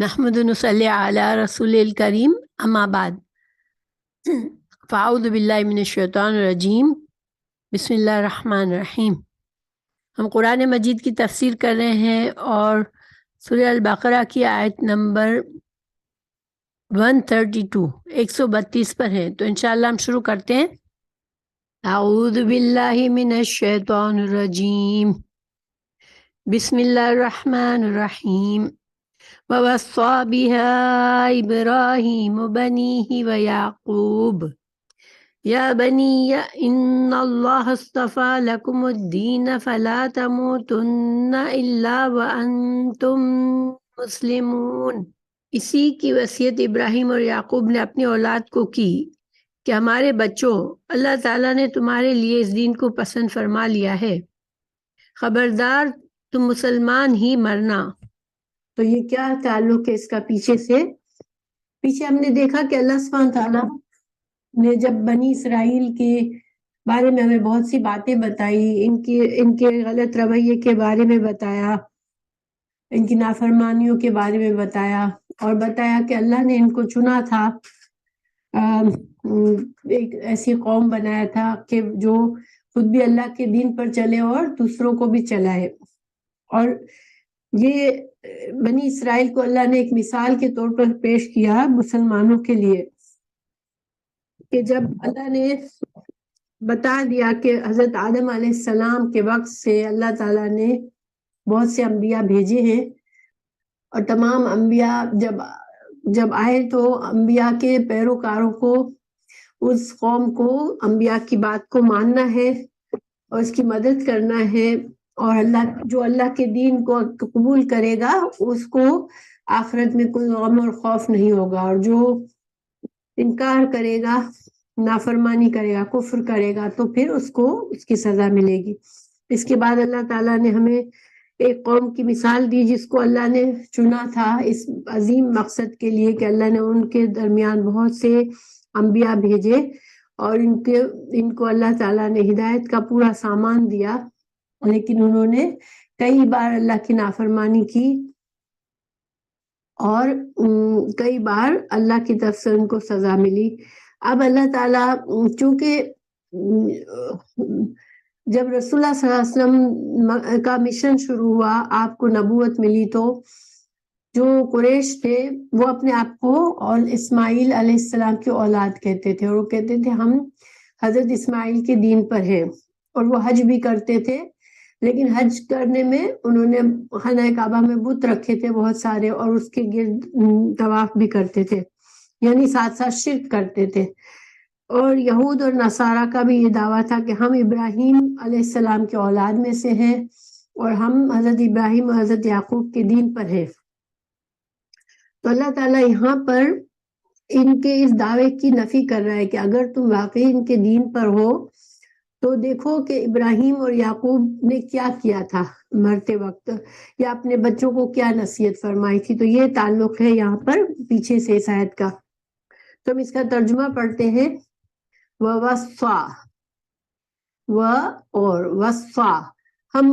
نحمد نصلی علی رسول الکریم اما بعد فاعوذ باللہ من الشیطان الرجیم بسم اللہ الرحمن الرحیم۔ ہم قرآن مجید کی تفسیر کر رہے ہیں اور سورہ البقرہ کی آیت نمبر 132 132 پر ہیں، تو انشاءاللہ ہم شروع کرتے ہیں۔ اعوذ باللہ من الشیطان الرجیم بسم اللہ الرحمن الرحیم۔ وَوَصَّى بِهَا إِبْرَاهِيمُ بَنِيهِ وَيَعْقُوبُ يَا بَنِيَّ إِنَّ اللَّهَ اصْطَفَى لَكُمُ الدِّينَ فَلَا تَمُوتُنَّ إِلَّا وَأَنْتُمْ مُسْلِمُونَ۔ اسی کی وصیت ابراہیم اور یعقوب نے اپنی اولاد کو کی کہ ہمارے بچوں، اللہ تعالیٰ نے تمہارے لیے اس دین کو پسند فرما لیا ہے، خبردار تم مسلمان ہی مرنا۔ تو یہ کیا تعلق ہے اس کا پیچھے سے؟ پیچھے ہم نے دیکھا کہ اللہ سبحانہ تعالیٰ نے جب بنی اسرائیل کے بارے میں ہمیں بہت سی باتیں بتائی، ان کے غلط رویے کے بارے میں بتایا، ان کی نافرمانیوں کے بارے میں بتایا، اور بتایا کہ اللہ نے ان کو چنا تھا، ایک ایسی قوم بنایا تھا کہ جو خود بھی اللہ کے دین پر چلے اور دوسروں کو بھی چلائے۔ اور یہ بنی اسرائیل کو اللہ نے ایک مثال کے طور پر پیش کیا مسلمانوں کے لیے، کہ جب اللہ نے بتا دیا کہ حضرت آدم علیہ السلام کے وقت سے اللہ تعالیٰ نے بہت سے انبیاء بھیجے ہیں، اور تمام انبیاء جب آئے تو انبیاء کے پیروکاروں کو، اس قوم کو انبیاء کی بات کو ماننا ہے اور اس کی مدد کرنا ہے، اور اللہ کے دین کو قبول کرے گا اس کو آخرت میں کوئی غم اور خوف نہیں ہوگا، اور جو انکار کرے گا، نافرمانی کرے گا، کفر کرے گا، تو پھر اس کو اس کی سزا ملے گی۔ اس کے بعد اللہ تعالیٰ نے ہمیں ایک قوم کی مثال دی جس کو اللہ نے چنا تھا اس عظیم مقصد کے لیے کہ اللہ نے ان کے درمیان بہت سے انبیاء بھیجے، اور ان کو اللہ تعالیٰ نے ہدایت کا پورا سامان دیا، لیکن انہوں نے کئی بار اللہ کی نافرمانی کی، اور کئی بار اللہ کی طرف سے ان کو سزا ملی۔ اب اللہ تعالیٰ چونکہ جب رسول اللہ صلی اللہ علیہ وسلم کا مشن شروع ہوا، آپ کو نبوت ملی، تو جو قریش تھے وہ اپنے آپ کو اور اسماعیل علیہ السلام کی اولاد کہتے تھے، اور وہ کہتے تھے ہم حضرت اسماعیل کے دین پر ہیں، اور وہ حج بھی کرتے تھے، لیکن حج کرنے میں انہوں نے خانہ کعبہ میں بت رکھے تھے بہت سارے، اور اس کے گرد طواف بھی کرتے تھے، یعنی ساتھ ساتھ شرک کرتے تھے۔ اور یہود اور نصارہ کا بھی یہ دعویٰ تھا کہ ہم ابراہیم علیہ السلام کے اولاد میں سے ہیں، اور ہم حضرت ابراہیم اور حضرت یعقوب کے دین پر ہیں۔ تو اللہ تعالیٰ یہاں پر ان کے اس دعوے کی نفی کر رہا ہے کہ اگر تم واقعی ان کے دین پر ہو تو دیکھو کہ ابراہیم اور یعقوب نے کیا کیا تھا مرتے وقت، یا اپنے بچوں کو کیا نصیحت فرمائی تھی۔ تو یہ تعلق ہے یہاں پر پیچھے سے اس آیت کا۔ تو ہم اس کا ترجمہ پڑھتے ہیں۔ وَوَصَّى، اور وصّا، ہم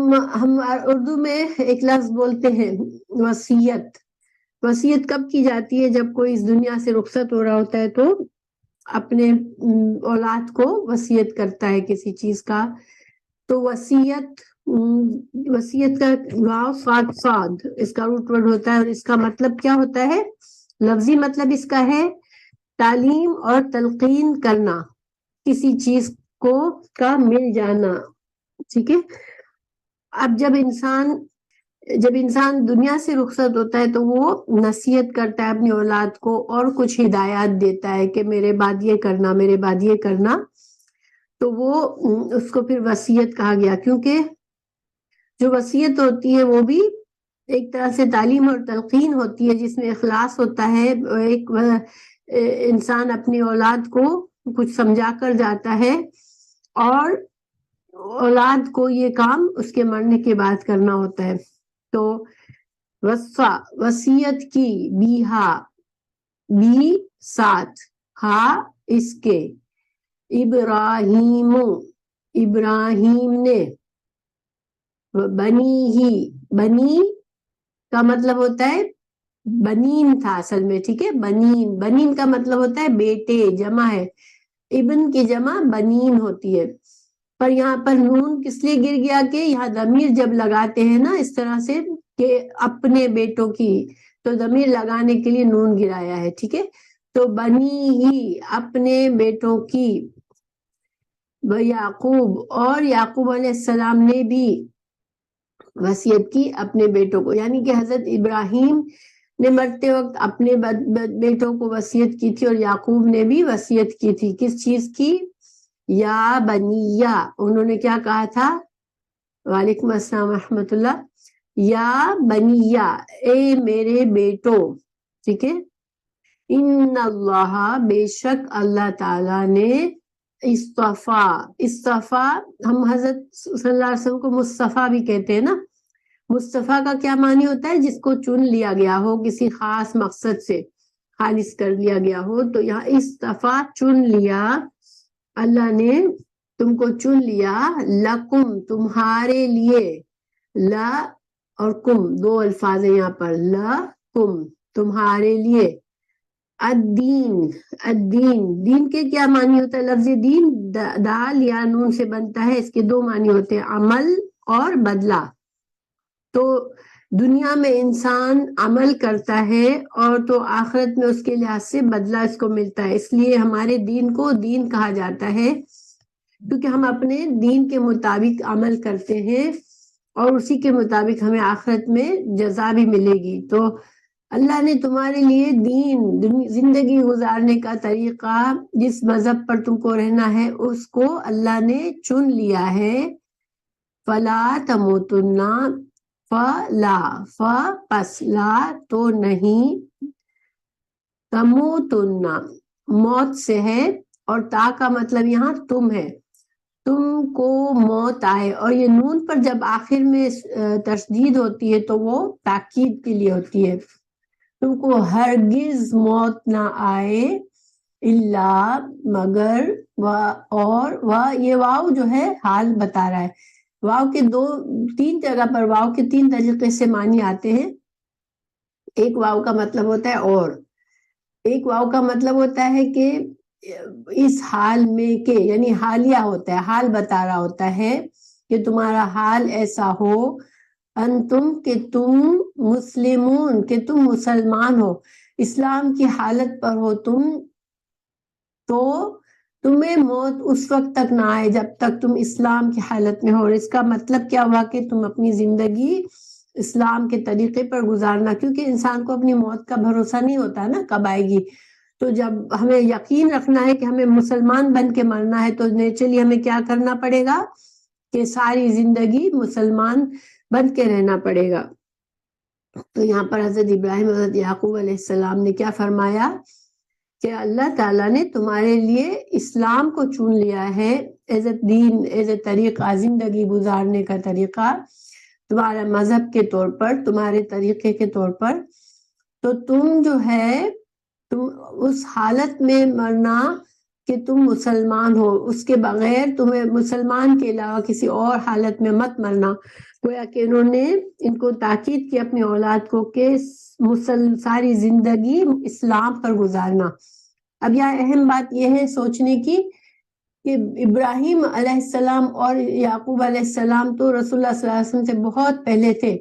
اردو میں ایک لفظ بولتے ہیں وصیت۔ وصیت کب کی جاتی ہے؟ جب کوئی اس دنیا سے رخصت ہو رہا ہوتا ہے تو اپنے اولاد کو وصیت کرتا ہے کسی چیز کا، تو وصیت کا واو صاد صاد اس کا روٹ ورڈ ہوتا ہے، اور اس کا مطلب کیا ہوتا ہے؟ لفظی مطلب اس کا ہے تعلیم اور تلقین کرنا، کسی چیز کو کا مل جانا، ٹھیک ہے۔ اب جب انسان دنیا سے رخصت ہوتا ہے تو وہ نصیحت کرتا ہے اپنی اولاد کو، اور کچھ ہدایات دیتا ہے کہ میرے بعد یہ کرنا، میرے بعد یہ کرنا، تو وہ اس کو پھر وصیت کہا گیا، کیونکہ جو وصیت ہوتی ہے وہ بھی ایک طرح سے تعلیم اور تلقین ہوتی ہے، جس میں اخلاص ہوتا ہے، ایک انسان اپنی اولاد کو کچھ سمجھا کر جاتا ہے، اور اولاد کو یہ کام اس کے مرنے کے بعد کرنا ہوتا ہے۔ تو وصا، وصیت کی، بیہا، بی ساتھ، ہا اس کے، ابراہیم، ابراہیم نے، بنی ہی، بنی کا مطلب ہوتا ہے بنین تھا اصل میں، ٹھیک ہے، بنین، بنین کا مطلب ہوتا ہے بیٹے، جمع ہے، ابن کی جمع بنین ہوتی ہے، پر یہاں پر نون کس لیے گر گیا کہ یہاں ضمیر جب لگاتے ہیں نا اس طرح سے کہ اپنے بیٹوں کی، تو ضمیر لگانے کے لیے نون گرایا ہے، ٹھیک ہے، تو بنی ہی اپنے بیٹوں کی، یعقوب، اور یعقوب علیہ السلام نے بھی وصیت کی اپنے بیٹوں کو، یعنی کہ حضرت ابراہیم نے مرتے وقت اپنے بیٹوں کو وصیت کی تھی، اور یعقوب نے بھی وصیت کی تھی، کس چیز کی؟ یا بنیا، انہوں نے کیا کہا تھا؟ وعلیکم السلام ورحمۃ اللہ، یا بنیا، اے میرے بیٹو، ٹھیک ہے، ان اللہ، بے شک اللہ تعالی نے، اصطفیٰ، ہم حضرت صلی اللہ علیہ وسلم کو مصطفیٰ بھی کہتے ہیں نا، مصطفیٰ کا کیا معنی ہوتا ہے؟ جس کو چن لیا گیا ہو کسی خاص مقصد سے، خالص کر لیا گیا ہو، تو یہاں اصطفیٰ، چن لیا، اللہ نے تم کو چن لیا، لکم، تمہارے لیے، لا اور کم دو الفاظ ہیں یہاں پر، لکم، تمہارے لیے، الدین، الدین، دین کے کیا معنی ہوتا ہے؟ لفظ دین دال یا نون سے بنتا ہے، اس کے دو معنی ہوتے ہیں، عمل اور بدلہ، تو دنیا میں انسان عمل کرتا ہے اور تو آخرت میں اس کے لحاظ سے بدلہ اس کو ملتا ہے، اس لیے ہمارے دین کو دین کہا جاتا ہے، کیونکہ ہم اپنے دین کے مطابق عمل کرتے ہیں اور اسی کے مطابق ہمیں آخرت میں جزا بھی ملے گی، تو اللہ نے تمہارے لیے دین، زندگی گزارنے کا طریقہ، جس مذہب پر تم کو رہنا ہے اس کو اللہ نے چن لیا ہے، فلا تموتن، فلا، پس، لا تو نہیں، تموتن موت سے ہے، اور تا کا مطلب یہاں تم ہے، تم کو موت آئے، اور یہ نون پر جب آخر میں تشدید ہوتی ہے تو وہ تاکید کے لیے ہوتی ہے، تم کو ہرگز موت نہ آئے، الا، مگر، اور یہ واو جو ہے حال بتا رہا ہے، واو کے تین جگہ پر واو کے تین طریقے سے معنی آتے ہیں، ایک واو کا مطلب ہوتا ہے اور، ایک واو کا مطلب ہوتا ہے کہ اس حال میں کہ، یعنی حالیہ ہوتا ہے، حال بتا رہا ہوتا ہے کہ تمہارا حال ایسا ہو، انتم، کہ تم، مسلمون، کہ تم مسلمان ہو، اسلام کی حالت پر ہو تم، تو تمہیں موت اس وقت تک نہ آئے جب تک تم اسلام کی حالت میں ہو، اور اس کا مطلب کیا ہوا کہ تم اپنی زندگی اسلام کے طریقے پر گزارنا، کیونکہ انسان کو اپنی موت کا بھروسہ نہیں ہوتا نا کب آئے گی، تو جب ہمیں یقین رکھنا ہے کہ ہمیں مسلمان بن کے مرنا ہے، تو نیچرلی ہمیں کیا کرنا پڑے گا کہ ساری زندگی مسلمان بن کے رہنا پڑے گا، تو یہاں پر حضرت ابراہیم، حضرت یعقوب علیہ السلام نے کیا فرمایا کہ اللہ تعالیٰ نے تمہارے لیے اسلام کو چن لیا ہے as a then, as a طریقہ، زندگی گزارنے کا طریقہ، تمہارا مذہب کے طور پر، تمہارے طریقے کے طور پر، تو تم جو ہے تم اس حالت میں مرنا کہ تم مسلمان ہو، اس کے بغیر تمہیں مسلمان کے علاوہ کسی اور حالت میں مت مرنا، گویا کہ انہوں نے ان کو تاکید کی اپنی اولاد کو کہ ساری زندگی اسلام پر گزارنا۔ اب یہاں اہم بات یہ ہے سوچنے کی کہ ابراہیم علیہ السلام اور یعقوب علیہ السلام تو رسول اللہ صلی اللہ علیہ وسلم سے بہت پہلے تھے،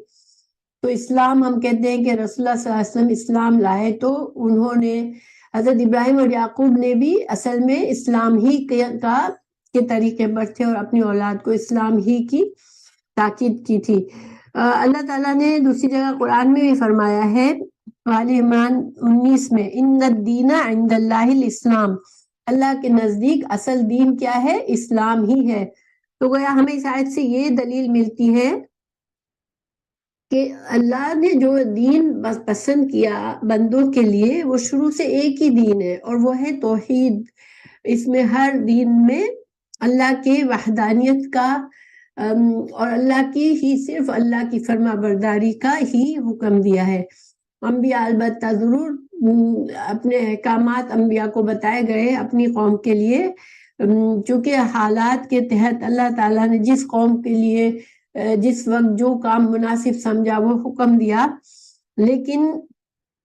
تو اسلام ہم کہتے ہیں کہ رسول اللہ صلی اللہ علیہ وسلم اسلام لائے، تو انہوں نے، حضرت ابراہیم اور یعقوب نے بھی اصل میں اسلام ہی کے طریقے پر تھے اور اپنی اولاد کو اسلام ہی کی تاکید کی تھی۔ اللہ تعالیٰ نے دوسری جگہ قرآن میں بھی فرمایا ہے، آل عمران 19 میں، ان الدین عند اللہ الاسلام، اللہ کے نزدیک اصل دین کیا ہے؟ اسلام ہی ہے، تو گویا ہمیں اس آیت سے یہ دلیل ملتی ہے کہ اللہ نے جو دین پسند کیا بندوں کے لیے وہ شروع سے ایک ہی دین ہے، اور وہ ہے توحید، اس میں ہر دین میں اللہ کے وحدانیت کا اور اللہ کی ہی، صرف اللہ کی فرما برداری کا ہی حکم دیا ہے، انبیاء البتہ ضرور اپنے احکامات انبیاء کو بتائے گئے اپنی قوم کے لیے، چونکہ حالات کے تحت اللہ تعالیٰ نے جس قوم کے لیے جس وقت جو کام مناسب سمجھا وہ حکم دیا، لیکن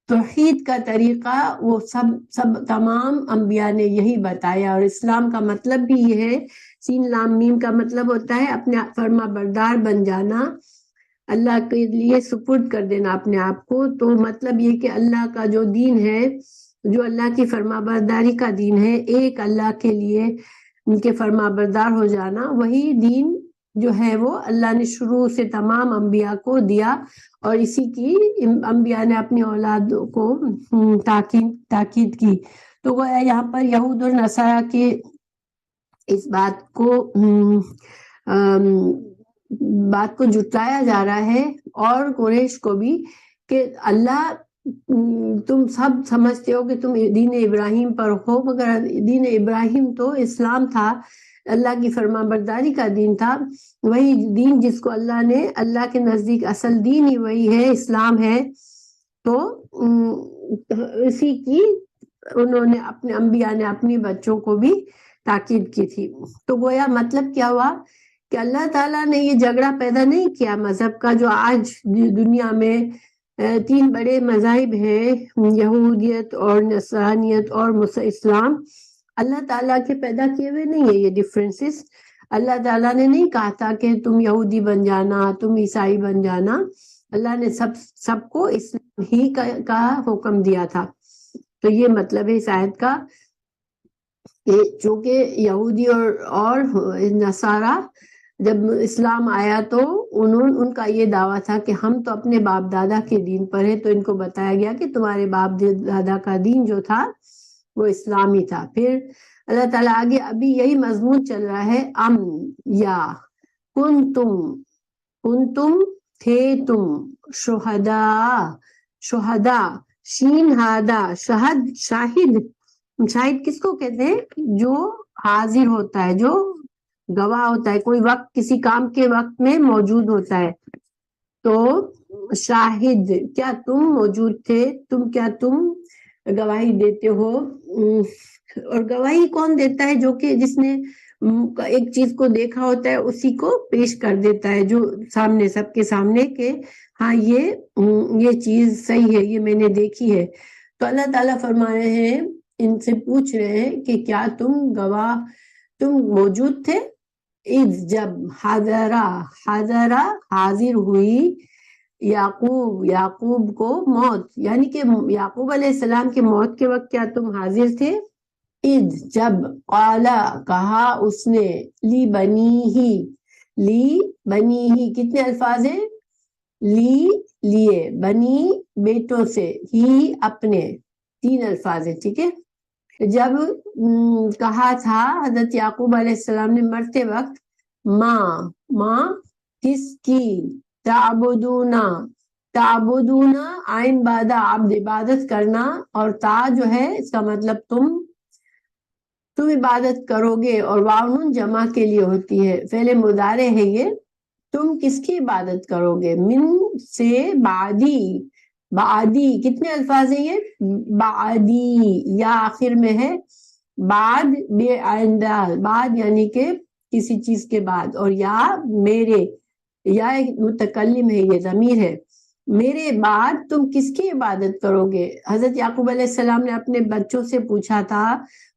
توحید کا طریقہ وہ سب تمام انبیاء نے یہی بتایا. اور اسلام کا مطلب بھی یہ ہے, سین لام میم کا مطلب ہوتا ہے اپنے فرما بردار بن جانا, اللہ کے لیے سپرد کر دینا اپنے آپ کو. تو مطلب یہ کہ اللہ کا جو دین ہے, جو اللہ کی فرما برداری کا دین ہے, ایک اللہ کے لیے ان کے فرما بردار ہو جانا, وہی دین جو ہے وہ اللہ نے شروع سے تمام انبیاء کو دیا, اور اسی کی انبیاء نے اپنی اولاد کو تاکید کی. تو وہ یہاں پر یہود اور نصارہ کے اس بات کو جٹلایا جا رہا ہے, اور قریش کو بھی, کہ اللہ تم سب سمجھتے ہو کہ تم دین ابراہیم پر ہو, مگر دین ابراہیم تو اسلام تھا, اللہ کی فرما برداری کا دین تھا, وہی دین جس کو اللہ نے, اللہ کے نزدیک اصل دین ہی وہی ہے, اسلام ہے. تو اسی کی انہوں نے اپنے انبیاء نے اپنی بچوں کو بھی تاکید کی تھی. تو گویا مطلب کیا ہوا کہ اللہ تعالیٰ نے یہ جھگڑا پیدا نہیں کیا مذہب کا, جو آج دنیا میں 3 بڑے مذاہب ہیں, یہودیت اور نصرانیت اور اسلام. اللہ تعالیٰ کے پیدا کیے ہوئے نہیں ہے یہ ڈفرینسز. اللہ تعالیٰ نے نہیں کہا تھا کہ تم یہودی بن جانا, تم عیسائی بن جانا. اللہ نے سب کو اسلام ہی کا حکم دیا تھا. تو یہ مطلب ہے اس آیت کا, کہ چونکہ یہودی اور نصارہ جب اسلام آیا تو ان کا یہ دعویٰ تھا کہ ہم تو اپنے باپ دادا کے دین پر ہیں, تو ان کو بتایا گیا کہ تمہارے باپ دادا کا دین جو تھا وہ اسلامی تھا. پھر اللہ تعالیٰ آگے ابھی یہی مضمون چل رہا ہے, یا کنتم تھے تم, شہداء شین ہادا, شاہد کس کو کہتے ہیں, جو حاضر ہوتا ہے, جو گواہ ہوتا ہے, کوئی وقت کسی کام کے وقت میں موجود ہوتا ہے. تو شاہد, کیا تم موجود تھے, کیا تم گواہی دیتے ہو. اور گواہی کون دیتا ہے, جو کہ جس نے ایک چیز کو دیکھا ہوتا ہے اسی کو پیش کر دیتا ہے, جو سامنے سب کے سامنے, کہ ہاں یہ چیز صحیح ہے, یہ میں نے دیکھی ہے. تو اللہ تعالیٰ فرما رہے ہیں, ان سے پوچھ رہے ہیں کہ کیا تم موجود تھے, جب حاضر ہوئی یعقوب کو موت, یعنی کہ یعقوب علیہ السلام کے موت کے وقت کیا تم حاضر تھے. جب قالا, کہا اس نے, لی بنی ہی کتنے الفاظ ہیں, لیے, بنی بیٹوں سے, ہی اپنے, 3 الفاظ ہیں, ٹھیک ہے. جب کہا تھا حضرت یعقوب علیہ السلام نے مرتے وقت, ماں کس کی, تعبدونا آئین بادہ عبد, عبادت کرنا, اور تا جو ہے اس کا مطلب تم عبادت کرو گے, اور واؤن جمع کے لیے ہوتی ہے, فعل مضارع ہے یہ. تم کس کی عبادت کرو گے, من سے بعدی کتنے الفاظ ہیں یہ, بعدی, یا آخر میں ہے, بعد بے آئندہ, بعد یعنی کہ کسی چیز کے بعد, اور یا میرے, یا ایک متکلم ہے, یہ ضمیر ہے, میرے بعد تم کس کی عبادت کرو گے. حضرت یعقوب علیہ السلام نے اپنے بچوں سے پوچھا تھا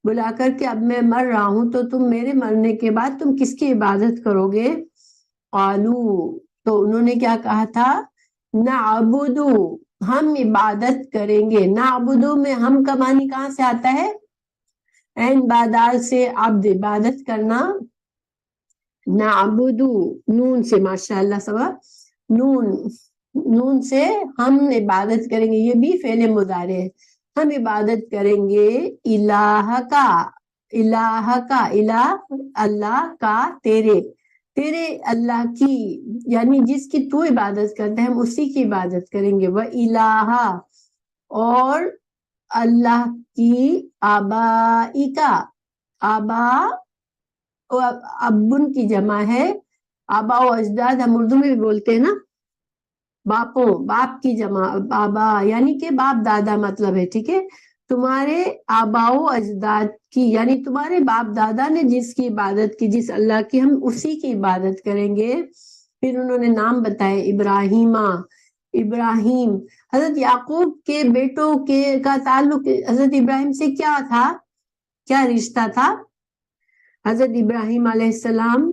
بلا کر کہ اب میں مر رہا ہوں, تو تم میرے مرنے کے بعد تم کس کی عبادت کرو گے. قالو, تو انہوں نے کیا کہا تھا, نعبدو, ہم عبادت کریں گے. نعبدو میں ہم کا معنی کہاں سے آتا ہے, عین بادال سے, عبد عبادت کرنا, نعبدو نون سے, ماشاءاللہ سوا, نون سے ہم عبادت کریں گے, یہ بھی فعل مضارع ہے, ہم عبادت کریں گے, الہ کا, الہ اللہ کا, تیرے اللہ کی, یعنی جس کی تو عبادت کرتے ہیں ہم اسی کی عبادت کریں گے. وَإِلَٰهَ, اور اللہ کی, آبائی کا, آبا ابن کی جمع ہے, آبا و اجداد ہم اردو میں بھی بولتے ہیں نا, باپ کی جمع, آبا یعنی کہ باپ دادا مطلب ہے, ٹھیک ہے. تمہارے آبا و اجداد کی, یعنی تمہارے باپ دادا نے جس کی عبادت کی, جس اللہ کی, ہم اسی کی عبادت کریں گے. پھر انہوں نے نام بتائے, ابراہیم, حضرت یعقوب کے بیٹوں کے کا تعلق حضرت ابراہیم سے کیا تھا، کیا رشتہ تھا؟ حضرت ابراہیم علیہ السلام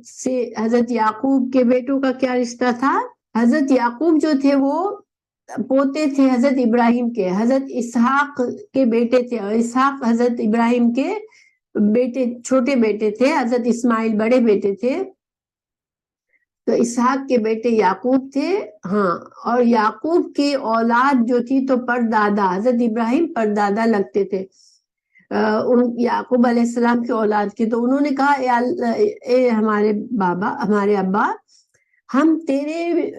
سے حضرت یعقوب کے بیٹوں کا کیا رشتہ تھا؟ حضرت یعقوب جو تھے وہ پوتے تھے حضرت ابراہیم کے، حضرت اسحاق کے بیٹے تھے، اور اسحاق حضرت ابراہیم کے بیٹے چھوٹے بیٹے تھے، حضرت اسماعیل بڑے بیٹے تھے، تو اسحاق کے بیٹے یعقوب تھے. ہاں، اور یعقوب کی اولاد جو تھی تو پردادا، حضرت ابراہیم پردادا لگتے تھے یعقوب علیہ السلام کی اولاد کے. تو انہوں نے کہا اے ہمارے بابا، ہمارے ابا، ہم تیرے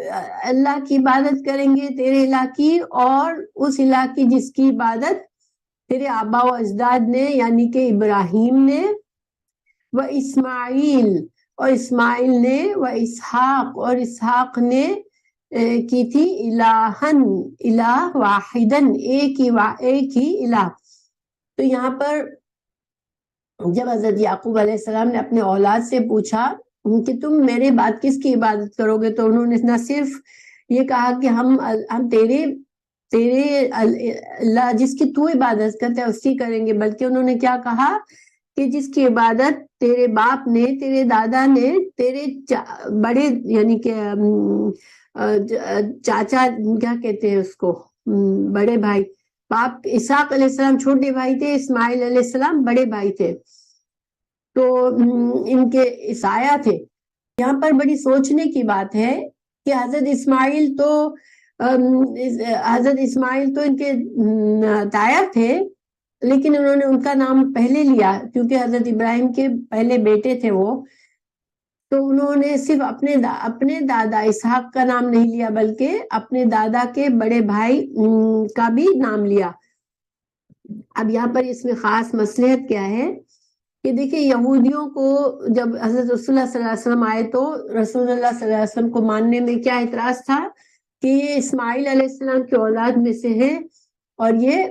اللہ کی عبادت کریں گے، تیرے الہ کی، اور اس الہ کی جس کی عبادت تیرے آبا و اجداد نے، یعنی کہ ابراہیم نے، و اسماعیل، اور اسماعیل نے، و اسحاق، اور اسحاق نے کی تھی، الہن، الہ واحدن، ایک ہی الہ. تو یہاں پر جب حضرت یعقوب علیہ السلام نے اپنے اولاد سے پوچھا کہ تم میرے بعد کس کی عبادت کرو گے، تو انہوں نے نہ صرف یہ کہا کہ ہم تیرے اللہ جس کی تو عبادت کرتا ہے اس کی کریں گے، بلکہ انہوں نے کیا کہا کہ جس کی عبادت تیرے باپ نے، تیرے دادا نے، تیرے بڑے، یعنی کہ چاچا کیا کہتے ہیں اس کو، بڑے بھائی، باپ اسحاق علیہ السلام چھوٹے بھائی تھے، اسماعیل علیہ السلام بڑے بھائی تھے، تو ان کے عیسایہ تھے. یہاں پر بڑی سوچنے کی بات ہے کہ حضرت اسماعیل تو ان کے تایا تھے، لیکن انہوں نے ان کا نام پہلے لیا کیونکہ حضرت ابراہیم کے پہلے بیٹے تھے وہ، تو انہوں نے صرف اپنے دادا اسحاق کا نام نہیں لیا بلکہ اپنے دادا کے بڑے بھائی کا بھی نام لیا. اب یہاں پر اس میں خاص مصلحت کیا ہے کہ دیکھیں یہودیوں کو جب حضرت رسول اللہ صلی اللہ علیہ وسلم آئے تو رسول اللہ صلی اللہ علیہ وسلم کو ماننے میں کیا اعتراض تھا کہ یہ اسماعیل علیہ السلام کی اولاد میں سے ہے اور یہ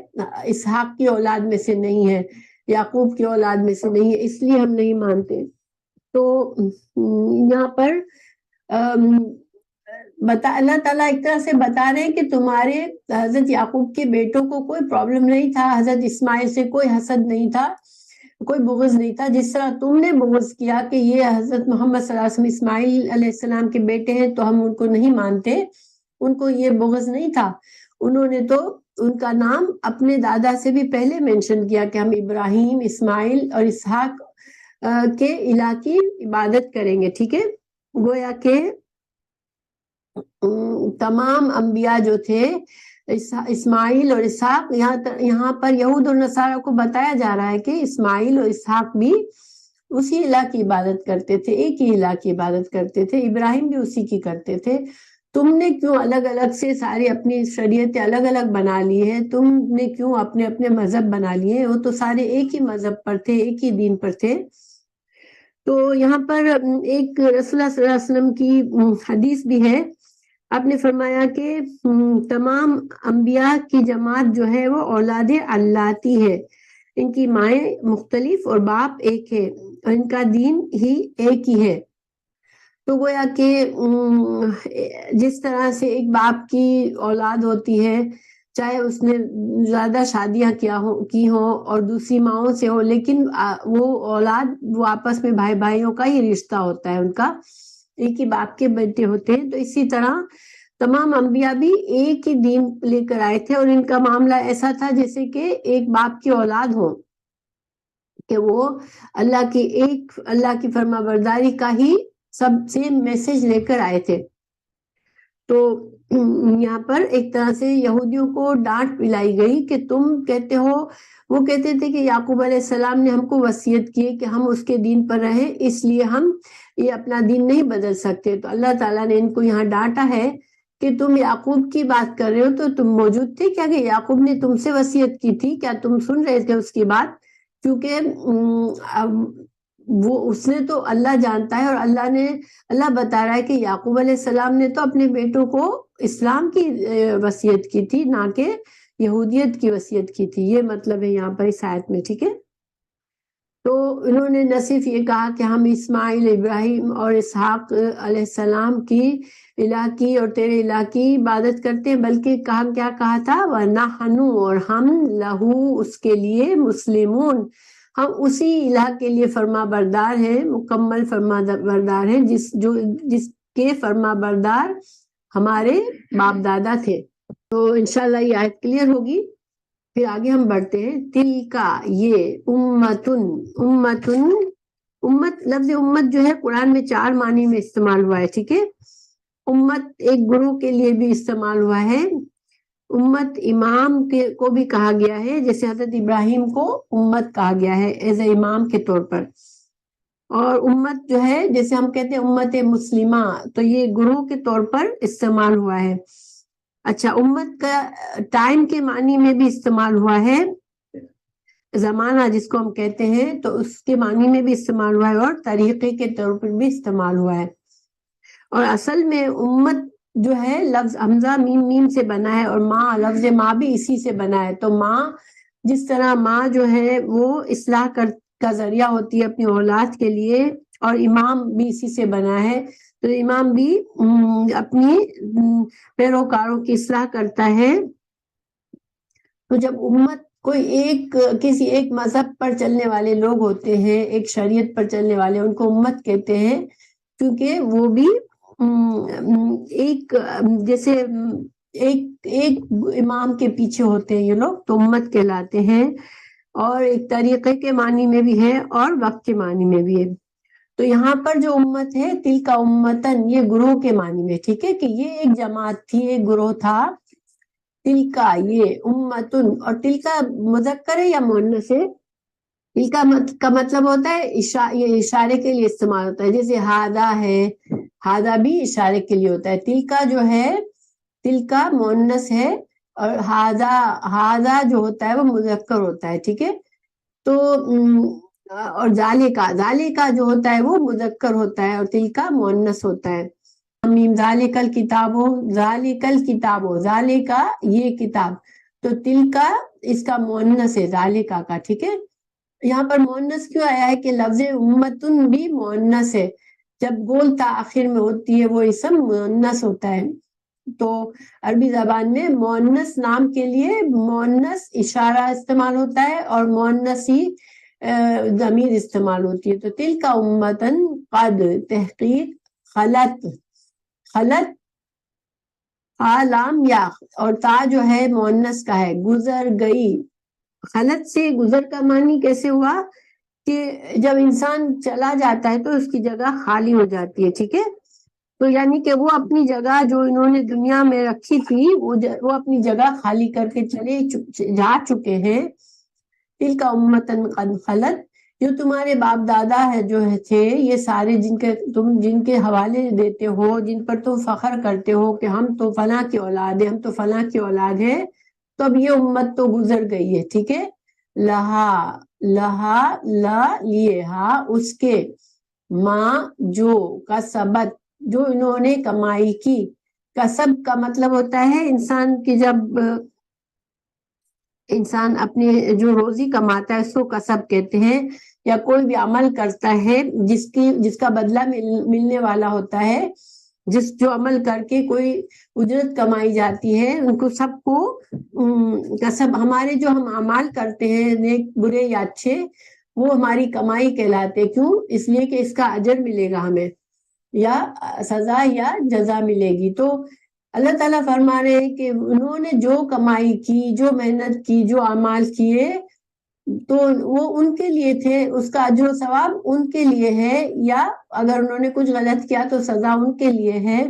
اسحاق کی اولاد میں سے نہیں ہے، یعقوب کی اولاد میں سے نہیں ہے، اس لیے ہم نہیں مانتے. تو یہاں پر اللہ تعالیٰ ایک طرح سے بتا رہے ہیں کہ تمہارے حضرت یعقوب کے بیٹوں کو کوئی پرابلم نہیں تھا، حضرت اسماعیل سے کوئی حسد نہیں تھا، کوئی بغض نہیں تھا، جس طرح تم نے بغض کیا کہ یہ حضرت محمد صلی اللہ علیہ وسلم اسماعیل علیہ السلام کے بیٹے ہیں تو ہم ان کو نہیں مانتے. ان کو یہ بغض نہیں تھا، انہوں نے تو ان کا نام اپنے دادا سے بھی پہلے مینشن کیا کہ ہم ابراہیم، اسماعیل اور اسحاق کے الہ کی عبادت کریں گے. ٹھیک ہے، گویا کہ تمام انبیاء جو تھے اسماعیل اور اسحاق، یہاں پر یہود اور نصارہ کو بتایا جا رہا ہے کہ اسماعیل اور اسحاق بھی اسی الہ کی عبادت کرتے تھے، ایک ہی الہ کی عبادت کرتے تھے، ابراہیم بھی اسی کی کرتے تھے. تم نے کیوں الگ الگ سے ساری اپنی شریعتیں الگ الگ بنا لی ہے، تم نے کیوں اپنے اپنے مذہب بنا لیے، وہ تو سارے ایک ہی مذہب پر تھے، ایک ہی دین پر تھے. تو یہاں پر ایک رسول اللہ صلی اللہ علیہ وسلم کی حدیث بھی ہے، آپ نے فرمایا کہ تمام انبیاء کی جماعت جو ہے وہ اولاد اللاتی ہے، ان کی مائیں مختلف اور باپ ایک ہے اور ان کا دین ہی ایک ہی ہے. تو گویا کہ جس طرح سے ایک باپ کی اولاد ہوتی ہے، چاہے اس نے زیادہ شادیاں کی ہوں اور دوسری ماؤں سے ہو، لیکن وہ اولاد وہ آپس میں بھائی بھائیوں کا ہی رشتہ ہوتا ہے، ان کا ایک ہی باپ کے بیٹے ہوتے ہیں. تو اسی طرح تمام انبیاء بھی ایک ہی دین لے کر آئے تھے اور ان کا معاملہ ایسا تھا جیسے کہ ایک باپ کی اولاد ہو، کہ وہ اللہ کی فرما برداری کا ہی سب سے میسج لے کر آئے تھے. تو یہاں پر ایک طرح سے یہودیوں کو ڈانٹ پلائی گئی کہ تم کہتے ہو، وہ کہتے تھے کہ یعقوب علیہ السلام نے ہم کو وصیت کی کہ ہم اس کے دین پر رہیں، اس لیے ہم یہ اپنا دین نہیں بدل سکتے. تو اللہ تعالیٰ نے ان کو یہاں ڈانٹا ہے کہ تم یعقوب کی بات کر رہے ہو، تو تم موجود تھے کیا کہ یعقوب نے تم سے وصیت کی تھی؟ کیا تم سن رہے تھے اس کی بات؟ کیونکہ وہ اس نے تو اللہ جانتا ہے، اور اللہ بتا رہا ہے کہ یعقوب علیہ السلام نے تو اپنے بیٹوں کو اسلام کی وصیت کی تھی، نہ کہ یہودیت کی وصیت کی تھی. یہ مطلب ہے یہاں پر اس آیت میں. ٹھیک ہے، تو انہوں نے نہ صرف یہ کہا کہ ہم اسماعیل، ابراہیم اور اسحاق علیہ السلام کی الہ کی اور تیرے الہ کی عبادت کرتے ہیں، بلکہ کیا کہا تھا، وَنَحْنُ، اور ہم، لہو، اس کے لیے، مسلمون، ہم اسی الہ کے لیے فرما بردار ہیں، مکمل فرما بردار ہیں، جس کے فرما بردار ہمارے باپ دادا تھے۔ تو انشاءاللہ یہ آیت کلیئر ہوگی۔ پھر آگے ہم بڑھتے ہیں۔ تلکا، یہ، امتن، امت، لفظ امت جو ہے قرآن میں 4 معنی میں استعمال ہوا ہے، ٹھیک ہے۔ امت ایک گروہ کے لیے بھی استعمال ہوا ہے، امت امام کو بھی کہا گیا ہے، جیسے حضرت ابراہیم کو امت کہا گیا ہے ایز اے امام کے طور پر، اور امت جو ہے جیسے ہم کہتے ہیں امت مسلمہ، تو یہ گروہ کے طور پر استعمال ہوا ہے۔ اچھا، امت کا ٹائم کے معنی میں بھی استعمال ہوا ہے، زمانہ جس کو ہم کہتے ہیں، تو اس کے معنی میں بھی استعمال ہوا ہے، اور طریقے کے طور پر بھی استعمال ہوا ہے۔ اور اصل میں امت جو ہے لفظ حمزہ میم سے بنا ہے، اور ماں، لفظ ماں بھی اسی سے بنا ہے۔ تو ماں، جس طرح ماں جو ہے وہ اصلاح کا ذریعہ ہوتی ہے اپنی اولاد کے لیے، اور امام بھی اسی سے بنا ہے، تو امام بھی اپنی پیروکاروں کی اصلاح کرتا ہے۔ تو جب امت کوئی کسی ایک مذہب پر چلنے والے لوگ ہوتے ہیں، ایک شریعت پر چلنے والے، ان کو امت کہتے ہیں، کیونکہ وہ بھی ایک، جیسے ایک امام کے پیچھے ہوتے ہیں یہ لوگ، تو امت کہلاتے ہیں، اور ایک طریقے کے معنی میں بھی ہے اور وقت کے معنی میں بھی ہے۔ تو یہاں پر جو امت ہے، تلکا امتن، یہ گروہ کے معنی میں، ٹھیک ہے، کہ یہ ایک جماعت تھی، ایک گروہ تھا۔ تلکا، یہ، امتن، اور تلکا مذکر ہے یا مؤنث ہے؟ تلکا کا مطلب ہوتا ہے یہ اشارے کے لیے استعمال ہوتا ہے، جیسے ہادہ ہے، ہادہ بھی اشارے کے لیے ہوتا ہے۔ تلکا جو ہے، تلکا مؤنث ہے، اور ہادہ جو ہوتا ہے وہ مذکر ہوتا ہے، ٹھیک ہے۔ تو اور ذالکا جو ہوتا ہے وہ مذکر ہوتا ہے، اور تلکا مؤنث ہوتا ہے۔ ذالک الکتاب، ذالکا یہ کتاب، تو تلکا اس کا مؤنث ہے، ذالکا کا، ٹھیک ہے۔ یہاں پر مؤنث کیوں آیا ہے کہ لفظ امتن بھی مؤنث ہے، جب گول تا آخر میں ہوتی ہے وہ اسم مؤنث ہوتا ہے۔ تو عربی زبان میں مؤنث نام کے لیے مؤنث اشارہ استعمال ہوتا ہے، اور مؤنثی ضمیر استعمال ہوتی ہے۔ تو تلکا امتن قد، تحقیق، خلط لام یا، اور تا جو ہے مؤنث کا ہے، گزر گئی۔ خلط سے گزر کا معنی کیسے ہوا کہ جب انسان چلا جاتا ہے تو اس کی جگہ خالی ہو جاتی ہے، ٹھیک ہے۔ تو یعنی کہ وہ اپنی جگہ جو انہوں نے دنیا میں رکھی تھی، وہ اپنی جگہ خالی کر کے جا چکے ہیں۔ تلکا امتن قد خلط، جو تمہارے باپ دادا ہے جو تھے، یہ سارے جن کے حوالے دیتے ہو، جن پر تم فخر کرتے ہو کہ ہم تو فلاں کی اولاد ہیں، ہم تو فلاں کی اولاد ہیں، تو اب یہ امت تو گزر گئی ہے، ٹھیک ہے۔ لیے، اس کے، ماں جو، کسبت، جو انہوں نے کمائی کی۔ کسب کا مطلب ہوتا ہے انسان کی، جب انسان اپنی جو روزی کماتا ہے اس کو کسب کہتے ہیں، یا کوئی بھی عمل کرتا ہے جس کا بدلہ ملنے والا ہوتا ہے، جو عمل کر کے کوئی اجرت کمائی جاتی ہے، ان کو سب کو کسب۔ ہمارے جو ہم اعمال کرتے ہیں، نیک برے یا اچھے، وہ ہماری کمائی کہلاتے، کیوں؟ اس لیے کہ اس کا اجر ملے گا ہمیں، یا سزا یا جزا ملے گی۔ تو اللہ تعالیٰ فرما رہے ہیں کہ انہوں نے جو کمائی کی، جو محنت کی، جو اعمال کیے، تو وہ ان کے لیے تھے، اس کا اجر و ثواب ان کے لیے ہے، یا اگر انہوں نے کچھ غلط کیا تو سزا ان کے لیے ہے۔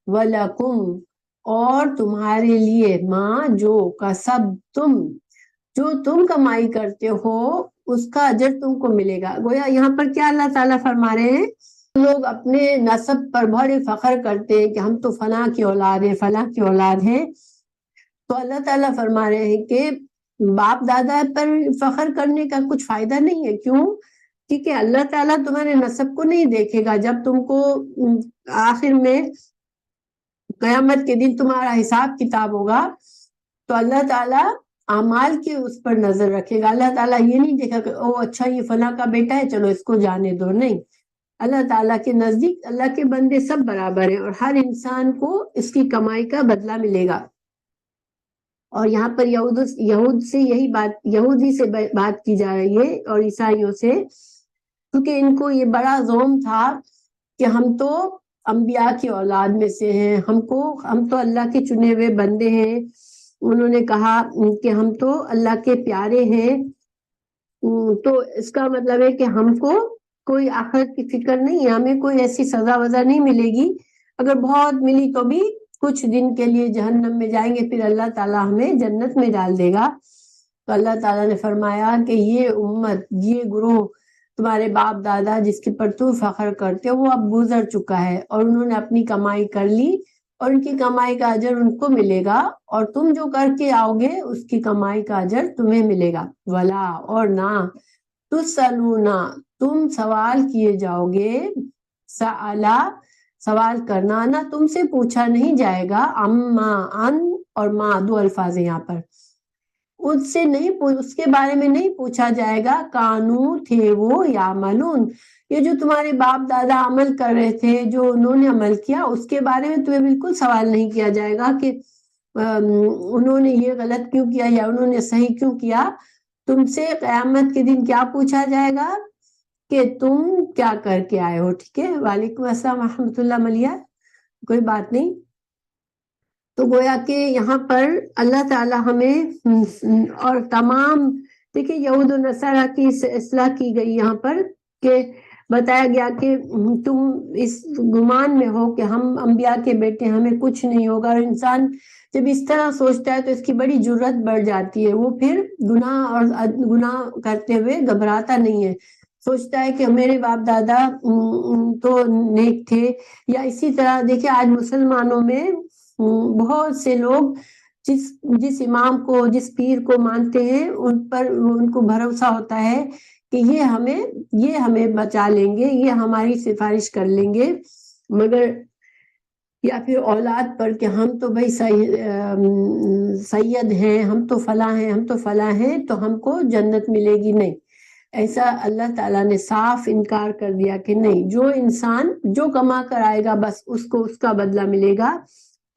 وَلَكُمْ، اور تمہارے لیے، ماں جو، جو تم کمائی کرتے ہو اس کا اجر تم کو ملے گا۔ گویا یہاں پر کیا اللہ تعالیٰ فرما رہے ہیں، لوگ اپنے نسب پر بڑے فخر کرتے ہیں کہ ہم تو فلاں کی اولاد ہیں، فلاں کی اولاد ہیں، تو اللہ تعالیٰ فرما رہے ہیں کہ باپ دادا پر فخر کرنے کا کچھ فائدہ نہیں ہے۔ کیوں؟ کیونکہ اللہ تعالیٰ تمہارے نسب کو نہیں دیکھے گا، جب تم کو آخر میں قیامت کے دن تمہارا حساب کتاب ہوگا، تو اللہ تعالیٰ اعمال کے اس پر نظر رکھے گا. اللہ تعالیٰ یہ نہیں دیکھا کہ او اچھا یہ فلاں کا بیٹا ہے چلو اس کو جانے دو. نہیں، اللہ تعالیٰ کے نزدیک اللہ کے بندے سب برابر ہیں اور ہر انسان کو اس کی کمائی کا بدلہ ملے گا. اور یہاں پر یہود سے یہی بات، یہودی سے بات کی جا رہی ہے اور عیسائیوں سے، کیونکہ ان کو یہ بڑا زوم تھا کہ ہم تو انبیاء کی اولاد میں سے ہیں، ہم تو اللہ کے چنے ہوئے بندے ہیں. انہوں نے کہا کہ ہم تو اللہ کے پیارے ہیں، تو اس کا مطلب ہے کہ ہم کو کوئی آخرت کی فکر نہیں ہے، ہمیں کوئی ایسی سزا وزا نہیں ملے گی، اگر بہت ملی تو بھی کچھ دن کے لیے جہنم میں جائیں گے، پھر اللہ تعالیٰ ہمیں جنت میں ڈال دے گا. تو اللہ تعالیٰ نے فرمایا کہ یہ امت، یہ گروہ تمہارے باپ دادا جس کے پر تو فخر کرتے ہو وہ اب گزر چکا ہے اور انہوں نے اپنی کمائی کر لی اور ان کی کمائی کا اجر ان کو ملے گا اور تم جو کر کے آؤ گے اس کی کمائی کا اجر تمہیں ملے گا. ولا، اور نہ، تسألونا، تم سوال کیے جاؤ گے، سألا سوال کرنا، نہ تم سے پوچھا نہیں جائے گا، اما، ان اور ما دو الفاظ ہیں یہاں پر، اس سے نہیں، اس کے بارے میں نہیں پوچھا جائے گا، کانو تھے وہ یعملون، یہ جو تمہارے باپ دادا عمل کر رہے تھے، جو انہوں نے عمل کیا اس کے بارے میں تمہیں بالکل سوال نہیں کیا جائے گا کہ انہوں نے یہ غلط کیوں کیا یا انہوں نے صحیح کیوں کیا. تم سے قیامت کے دن کیا پوچھا جائے گا کہ تم کیا کر کے آئے ہو. ٹھیک ہے، وعلیکم السلام ورحمۃ اللہ. ملیہ، کوئی بات نہیں. تو گویا کہ یہاں پر اللہ تعالی ہمیں اور تمام، دیکھیں یہود و نصارہ کی اصلاح کی گئی یہاں پر کہ بتایا گیا کہ تم اس گمان میں ہو کہ ہم انبیاء کے بیٹے، ہمیں کچھ نہیں ہوگا. اور انسان جب اس طرح سوچتا ہے تو اس کی بڑی جرت بڑھ جاتی ہے، وہ پھر گناہ کرتے ہوئے گھبراتا نہیں ہے، سوچتا ہے کہ میرے باپ دادا تو نیک تھے. یا اسی طرح دیکھیں آج مسلمانوں میں بہت سے لوگ جس امام کو، جس پیر کو مانتے ہیں ان پر ان کو بھروسہ ہوتا ہے کہ یہ ہمیں بچا لیں گے، یہ ہماری سفارش کر لیں گے، مگر یا پھر اولاد پر کہ ہم تو بھائی سید ہیں، ہم تو فلاں ہیں، ہم تو فلاں ہیں تو ہم کو جنت ملے گی. نہیں، ایسا اللہ تعالیٰ نے صاف انکار کر دیا کہ نہیں، جو انسان جو کما کر آئے گا بس اس کو اس کا بدلہ ملے گا.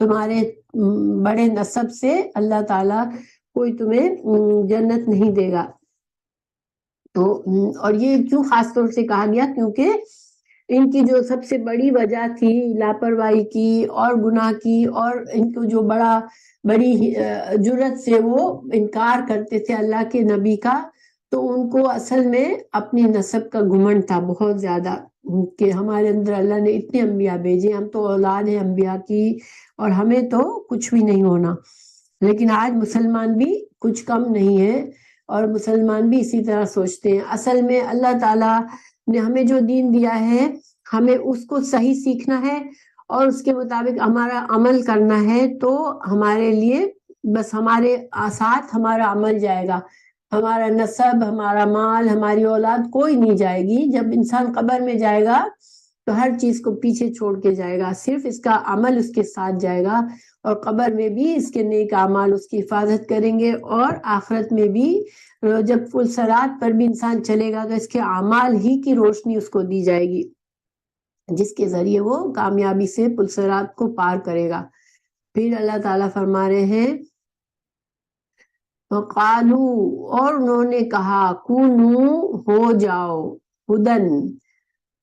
تمہارے بڑے نسب سے اللہ تعالیٰ کوئی تمہیں جنت نہیں دے گا. تو اور یہ کیوں خاص طور سے کہا گیا؟ کیونکہ ان کی جو سب سے بڑی وجہ تھی لاپرواہی کی اور گناہ کی، اور ان کو جو بڑی جرت سے وہ انکار کرتے تھے اللہ کے نبی کا، تو ان کو اصل میں اپنی نسب کا گھمنڈ تھا بہت زیادہ کہ ہمارے اندر اللہ نے اتنے انبیاء بھیجے، ہم تو اولاد ہیں انبیاء کی اور ہمیں تو کچھ بھی نہیں ہونا. لیکن آج مسلمان بھی کچھ کم نہیں ہے اور مسلمان بھی اسی طرح سوچتے ہیں. اصل میں اللہ تعالیٰ نے ہمیں جو دین دیا ہے ہمیں اس کو صحیح سیکھنا ہے اور اس کے مطابق ہمارا عمل کرنا ہے، تو ہمارے لیے بس ہمارے ساتھ ہمارا عمل جائے گا، ہمارا نسب، ہمارا مال، ہماری اولاد کوئی نہیں جائے گی. جب انسان قبر میں جائے گا تو ہر چیز کو پیچھے چھوڑ کے جائے گا، صرف اس کا عمل اس کے ساتھ جائے گا، اور قبر میں بھی اس کے نیک اعمال اس کی حفاظت کریں گے، اور آخرت میں بھی جب پلسرات پر بھی انسان چلے گا تو اس کے اعمال ہی کی روشنی اس کو دی جائے گی جس کے ذریعے وہ کامیابی سے پلسرات کو پار کرے گا. پھر اللہ تعالیٰ فرما رہے ہیں وقالو، اور انہوں نے کہا، کونو، ہو جاؤ،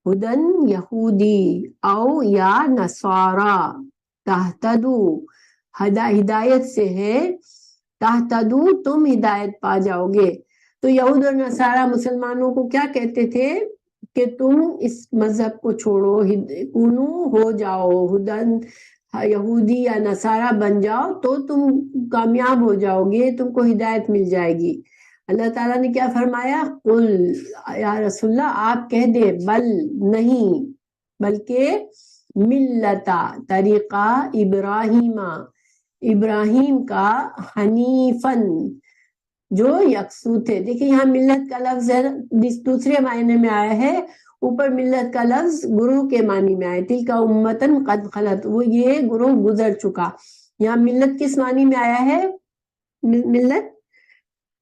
ہدن یہودی او یا نصارا، تہتدو، ہدایت سے ہے، تہتدو، تم ہدایت پا جاؤ گے. تو یہود اور نصارہ مسلمانوں کو کیا کہتے تھے کہ تم اس مذہب کو چھوڑو، کونو، ہو جاؤ، ہدن، یہودی یا نصارہ بن جاؤ تو تم کامیاب ہو جاؤ گے، تم کو ہدایت مل جائے گی. اللہ تعالیٰ نے کیا فرمایا؟ قل، یا رسول اللہ آپ کہہ دے، بل، نہیں، بلکہ ملتا، طریقہ، ابراہیم کا، حنیفن، جو یکسو تھے. دیکھیں یہاں ملت کا لفظ دوسرے معنی میں آیا ہے، اوپر ملت کا لفظ گروہ کے معنی میں آیا، تلک امتن قد خلت، وہ یہ گروہ گزر چکا. یہاں ملت کس معنی میں آیا ہے؟ ملت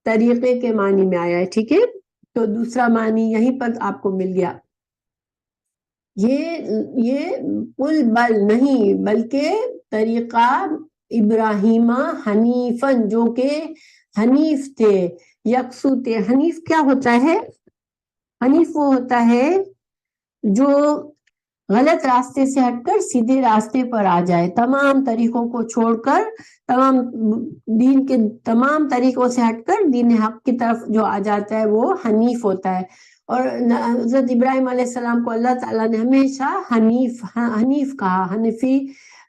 طریقے کے معنی میں آیا ہے، ٹھیک ہے؟ تو دوسرا معنی یہیں پر آپ کو مل گیا. یہ قل بل نہیں، بلکہ طریقہ ابراہیم حنیفن، جو کہ حنیف تھے، یکسو تھے. حنیف کیا ہوتا ہے؟ حنیف وہ ہوتا ہے جو غلط راستے سے ہٹ کر سیدھے راستے پر آ جائے، تمام طریقوں کو چھوڑ کر، تمام دین کے تمام طریقوں سے ہٹ کر دین حق کی طرف جو آ جاتا ہے وہ حنیف ہوتا ہے. اور حضرت ابراہیم علیہ السلام کو اللہ تعالیٰ نے ہمیشہ حنیف کہا. حنفی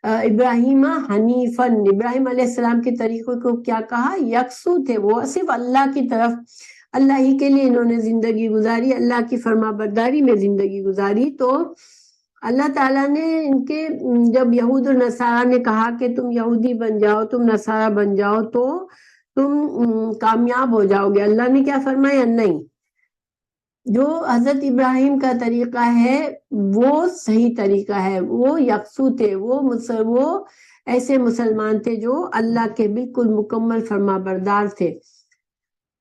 ابراہیم حنیفن، ابراہیم علیہ السلام کے طریقوں کو کیا کہا؟ یکسو تھے، وہ صرف اللہ کی طرف، اللہ ہی کے لیے انہوں نے زندگی گزاری، اللہ کی فرما برداری میں زندگی گزاری. تو اللہ تعالیٰ نے ان کے جب یہود اور نصارہ نے کہا کہ تم یہودی بن جاؤ، تم نصارہ بن جاؤ تو تم کامیاب ہو جاؤ گے، اللہ نے کیا فرمایا؟ نہیں، جو حضرت ابراہیم کا طریقہ ہے وہ صحیح طریقہ ہے. وہ یکسو تھے، وہ ایسے مسلمان تھے جو اللہ کے بالکل مکمل فرما بردار تھے.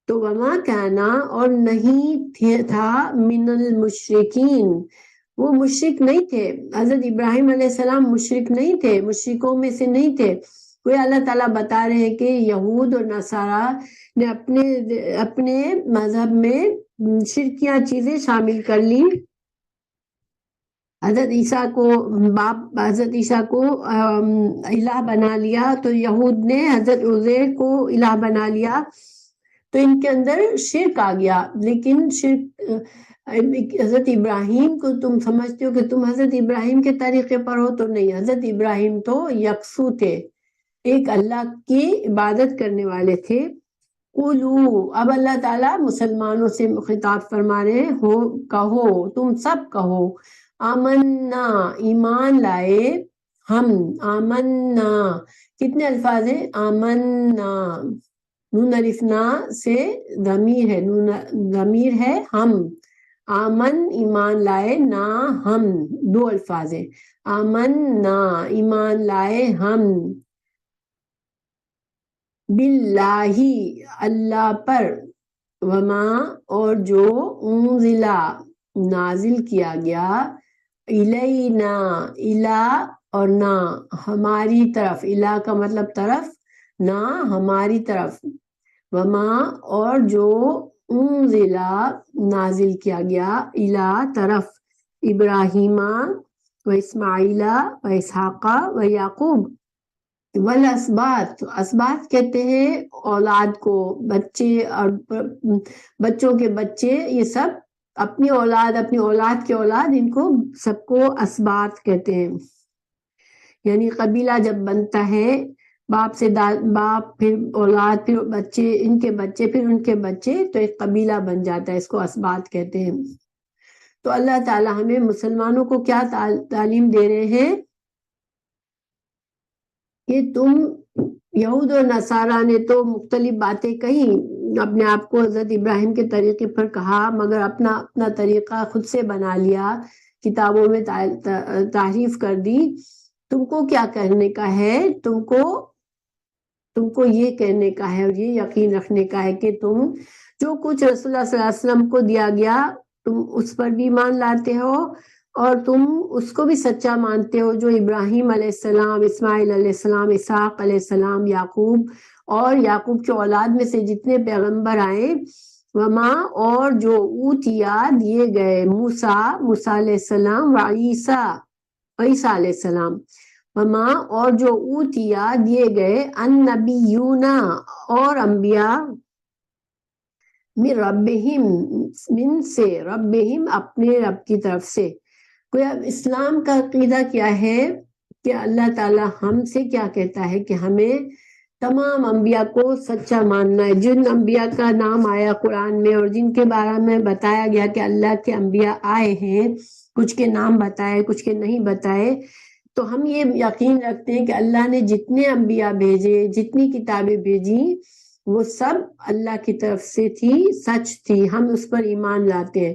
تو وما کانا، اور نہیں تھا، من المشرکین، وہ مشرک نہیں تھے. حضرت ابراہیم علیہ السلام مشرک نہیں تھے، مشرکوں میں سے نہیں تھے. کوئی اللہ تعالیٰ بتا رہے ہیں کہ یہود اور نصارہ نے اپنے مذہب میں شرکیاں چیزیں شامل کر لی. حضرت عیسیٰ کو الہ بنا لیا، تو یہود نے حضرت عزیر کو الہ بنا لیا، تو ان کے اندر شرک آ گیا. لیکن شرک حضرت ابراہیم کو تم سمجھتے ہو کہ تم حضرت ابراہیم کے طریقے پر ہو، تو نہیں، حضرت ابراہیم تو یکسو تھے، ایک اللہ کی عبادت کرنے والے تھے. قولو، اب اللہ تعالیٰ مسلمانوں سے خطاب فرما رہے ہو، کہو، تم سب کہو، آمنا، ایمان لائے ہم. آمنا کتنے الفاظ ہیں؟ آمنا، نون الف نا سے ضمیر ہے ہم. آمن ایمان لائے، نا ہم، دو الفاظ ہیں. آمن نا ایمان لائے ہم، باللہ اللہ پر، وما اور جو، انزلہ نازل کیا گیا، الینا الا اور نا ہماری طرف، الا کا مطلب طرف، نا ہماری طرف، وما اور جو، انزلہ نازل کیا گیا، الا طرف، ابراہیم و اسماعیل و اسحاق و یعقوب، والاسباط، اسباط کہتے ہیں اولاد کو، بچے اور بچوں کے بچے، یہ سب اپنی اولاد کے اولاد، ان کو سب کو اسباط کہتے ہیں. یعنی قبیلہ جب بنتا ہے، باپ سے باپ، پھر اولاد، پھر بچے، ان کے بچے، پھر ان کے بچے، تو ایک قبیلہ بن جاتا ہے، اس کو اسباط کہتے ہیں. تو اللہ تعالیٰ ہمیں مسلمانوں کو کیا تعلیم دے رہے ہیں کہ تم، یہود اور نصارہ نے تو مختلف باتیں کہی، اپنے آپ کو حضرت ابراہیم کے طریقے پر کہا، مگر اپنا طریقہ خود سے بنا لیا، کتابوں میں تحریف کر دی. تم کو کیا کہنے کا ہے؟ تم کو یہ کہنے کا ہے اور یہ یقین رکھنے کا ہے کہ تم جو کچھ رسول اللہ صلی اللہ علیہ وسلم کو دیا گیا، تم اس پر بھی ایمان لاتے ہو، اور تم اس کو بھی سچا مانتے ہو جو ابراہیم علیہ السلام، اسماعیل علیہ السلام، اسحاق علیہ السلام، یعقوب، اور یعقوب کی اولاد میں سے جتنے پیغمبر آئے، وما اور جو، اوتیا دیے گئے، موسیٰ علیہ السلام، و عیسیٰ علیہ السلام، وما اور جو، اوتیا دیے گئے، النبیون اور انبیاء، من ربہم، من سے، ربہم اپنے رب کی طرف سے. کوئی اب اسلام کا عقیدہ کیا ہے کہ اللہ تعالیٰ ہم سے کیا کہتا ہے کہ ہمیں تمام انبیاء کو سچا ماننا ہے. جن انبیاء کا نام آیا قرآن میں اور جن کے بارے میں بتایا گیا کہ اللہ کے انبیاء آئے ہیں، کچھ کے نام بتائے، کچھ کے نہیں بتائے، تو ہم یہ یقین رکھتے ہیں کہ اللہ نے جتنے انبیاء بھیجے، جتنی کتابیں بھیجی، وہ سب اللہ کی طرف سے تھی، سچ تھی، ہم اس پر ایمان لاتے ہیں.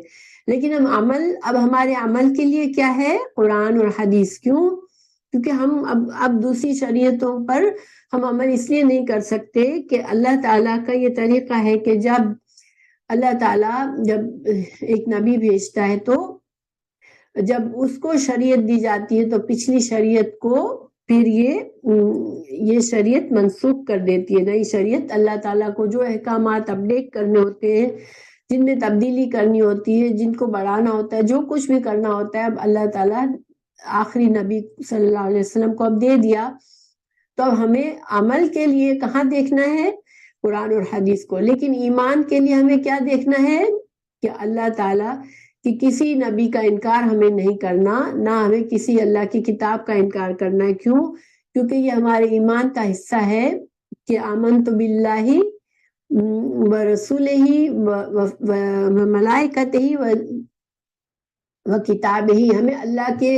لیکن اب ہمارے عمل کے لیے کیا ہے؟ قرآن اور حدیث. کیوں؟ کیونکہ ہم اب دوسری شریعتوں پر ہم عمل اس لیے نہیں کر سکتے کہ اللہ تعالیٰ کا یہ طریقہ ہے کہ جب اللہ تعالیٰ جب ایک نبی بھیجتا ہے تو جب اس کو شریعت دی جاتی ہے تو پچھلی شریعت کو پھر یہ شریعت منسوخ کر دیتی ہے. نئی شریعت اللہ تعالیٰ کو جو احکامات اپڈیٹ کرنے ہوتے ہیں، جن میں تبدیلی کرنی ہوتی ہے، جن کو بڑھانا ہوتا ہے، جو کچھ بھی کرنا ہوتا ہے، اب اللہ تعالیٰ آخری نبی صلی اللہ علیہ وسلم کو اب دے دیا. تو اب ہمیں عمل کے لیے کہاں دیکھنا ہے؟ قرآن اور حدیث کو. لیکن ایمان کے لیے ہمیں کیا دیکھنا ہے؟ کہ اللہ تعالیٰ کہ کسی نبی کا انکار ہمیں نہیں کرنا، نہ ہمیں کسی اللہ کی کتاب کا انکار کرنا ہے. کیوں؟ کیونکہ یہ ہمارے ایمان کا حصہ ہے کہ آمنت باللہ ورسولہ وملائکتہ وکتابہ. ہمیں اللہ کے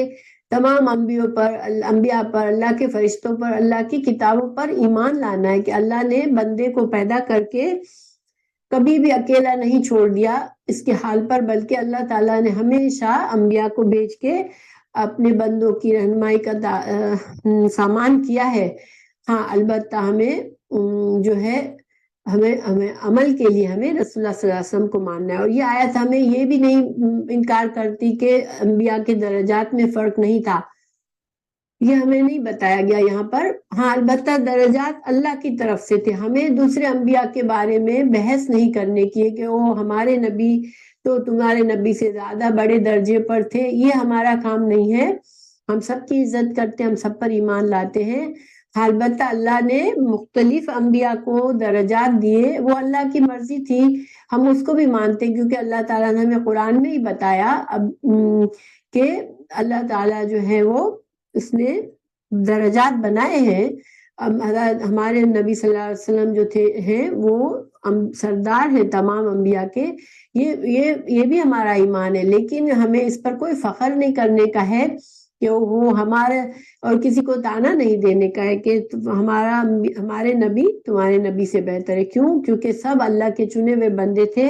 تمام انبیاء پر، اللہ کے فرشتوں پر، اللہ کی کتابوں پر ایمان لانا ہے کہ اللہ نے بندے کو پیدا کر کے کبھی بھی اکیلا نہیں چھوڑ دیا اس کے حال پر، بلکہ اللہ تعالیٰ نے ہمیشہ انبیاء کو بھیج کے اپنے بندوں کی رہنمائی کا سامان کیا ہے. ہاں البتہ ہمیں جو ہے ہمیں عمل کے لیے ہمیں رسول اللہ صلی اللہ علیہ وسلم کو ماننا ہے. اور یہ آیت ہمیں یہ بھی نہیں انکار کرتی کہ انبیاء کے درجات میں فرق نہیں تھا، یہ ہمیں نہیں بتایا گیا یہاں پر. ہاں البتہ درجات اللہ کی طرف سے تھے. ہمیں دوسرے انبیاء کے بارے میں بحث نہیں کرنے کی کہ وہ ہمارے نبی تو تمہارے نبی سے زیادہ بڑے درجے پر تھے، یہ ہمارا کام نہیں ہے. ہم سب کی عزت کرتے ہیں، ہم سب پر ایمان لاتے ہیں. البتہ اللہ نے مختلف انبیاء کو درجات دیے، وہ اللہ کی مرضی تھی، ہم اس کو بھی مانتے ہیں کیونکہ اللہ تعالیٰ نے ہمیں قرآن میں ہی بتایا کہ اللہ تعالیٰ جو ہے وہ اس نے درجات بنائے ہیں. ہمارے نبی صلی اللہ علیہ وسلم جو ہیں وہ سردار ہیں تمام انبیاء کے. یہ بھی ہمارا ایمان ہے، لیکن ہمیں اس پر کوئی فخر نہیں کرنے کا ہے کہ وہ ہمارے، اور کسی کو تانا نہیں دینے کا ہے کہ ہمارے نبی تمہارے نبی سے بہتر ہے. کیوں؟ کیونکہ سب اللہ کے چنے ہوئے بندے تھے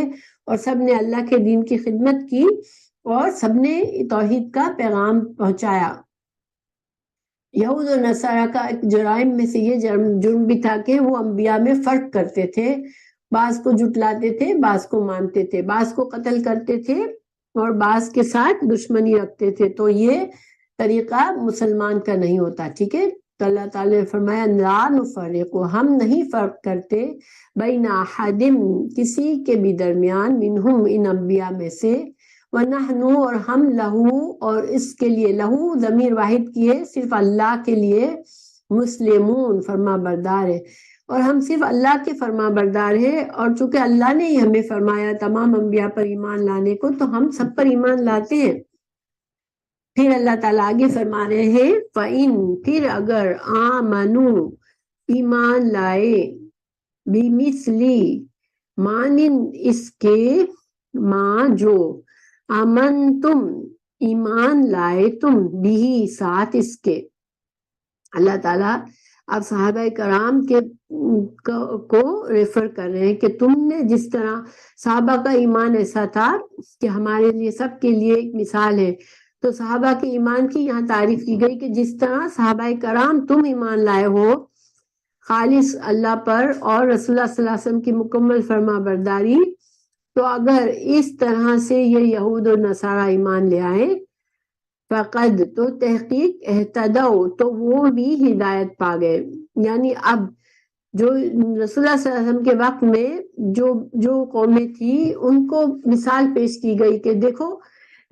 اور سب نے اللہ کے دین کی خدمت کی اور سب نے توحید کا پیغام پہنچایا. یہود و نصارہ کا ایک جرائم میں سے یہ جرم بھی تھا کہ وہ انبیاء میں فرق کرتے تھے، بعض کو جھٹلاتے تھے، بعض کو مانتے تھے، بعض کو قتل کرتے تھے اور بعض کے ساتھ دشمنی رکھتے تھے. تو یہ طریقہ مسلمان کا نہیں ہوتا. ٹھیک ہے، تو اللہ تعالیٰ نے فرمایا لا نفرق، ہم نہیں فرق کرتے بین احد، کسی کے بھی درمیان، منہم، ان انبیاء میں سے، وَنَحْنُ، اور ہم، لہو، اور اس کے لیے، لہو ضمیر واحد کیے صرف اللہ کے لیے، مسلمون، فرما بردار ہے، اور ہم صرف اللہ کے فرما بردار ہیں. اور چونکہ اللہ نے ہی ہمیں فرمایا تمام انبیاء پر ایمان لانے کو، تو ہم سب پر ایمان لاتے ہیں. پھر اللہ تعالیٰ آگے فرما رہے ہیں فَإِن، پھر اگر، آمنو، ایمان لائے، بِمِثْلِ، مانند اس کے، ماں جو، آمن تم، ایمان لائے تم، بھی، ساتھ اس کے. اللہ تعالیٰ اب صحابہ کرام کو ریفر کر رہے ہیں کہ تم نے جس طرح، صحابہ کا ایمان ایسا تھا کہ ہمارے لیے سب کے لیے ایک مثال ہے. تو صحابہ کے ایمان کی یہاں تعریف کی گئی کہ جس طرح صحابہ کرام تم ایمان لائے ہو خالص اللہ پر اور رسول اللہ صلی اللہ علیہ وسلم کی مکمل فرما برداری، تو اگر اس طرح سے یہ یہود اور نصارہ ایمان لے آئے، فقد، تو تحقیق، اہتدوا، تو وہ بھی ہدایت پا گئے. یعنی اب جو رسول اللہ صلی اللہ علیہ وسلم کے وقت میں جو قومیں تھی ان کو مثال پیش کی گئی کہ دیکھو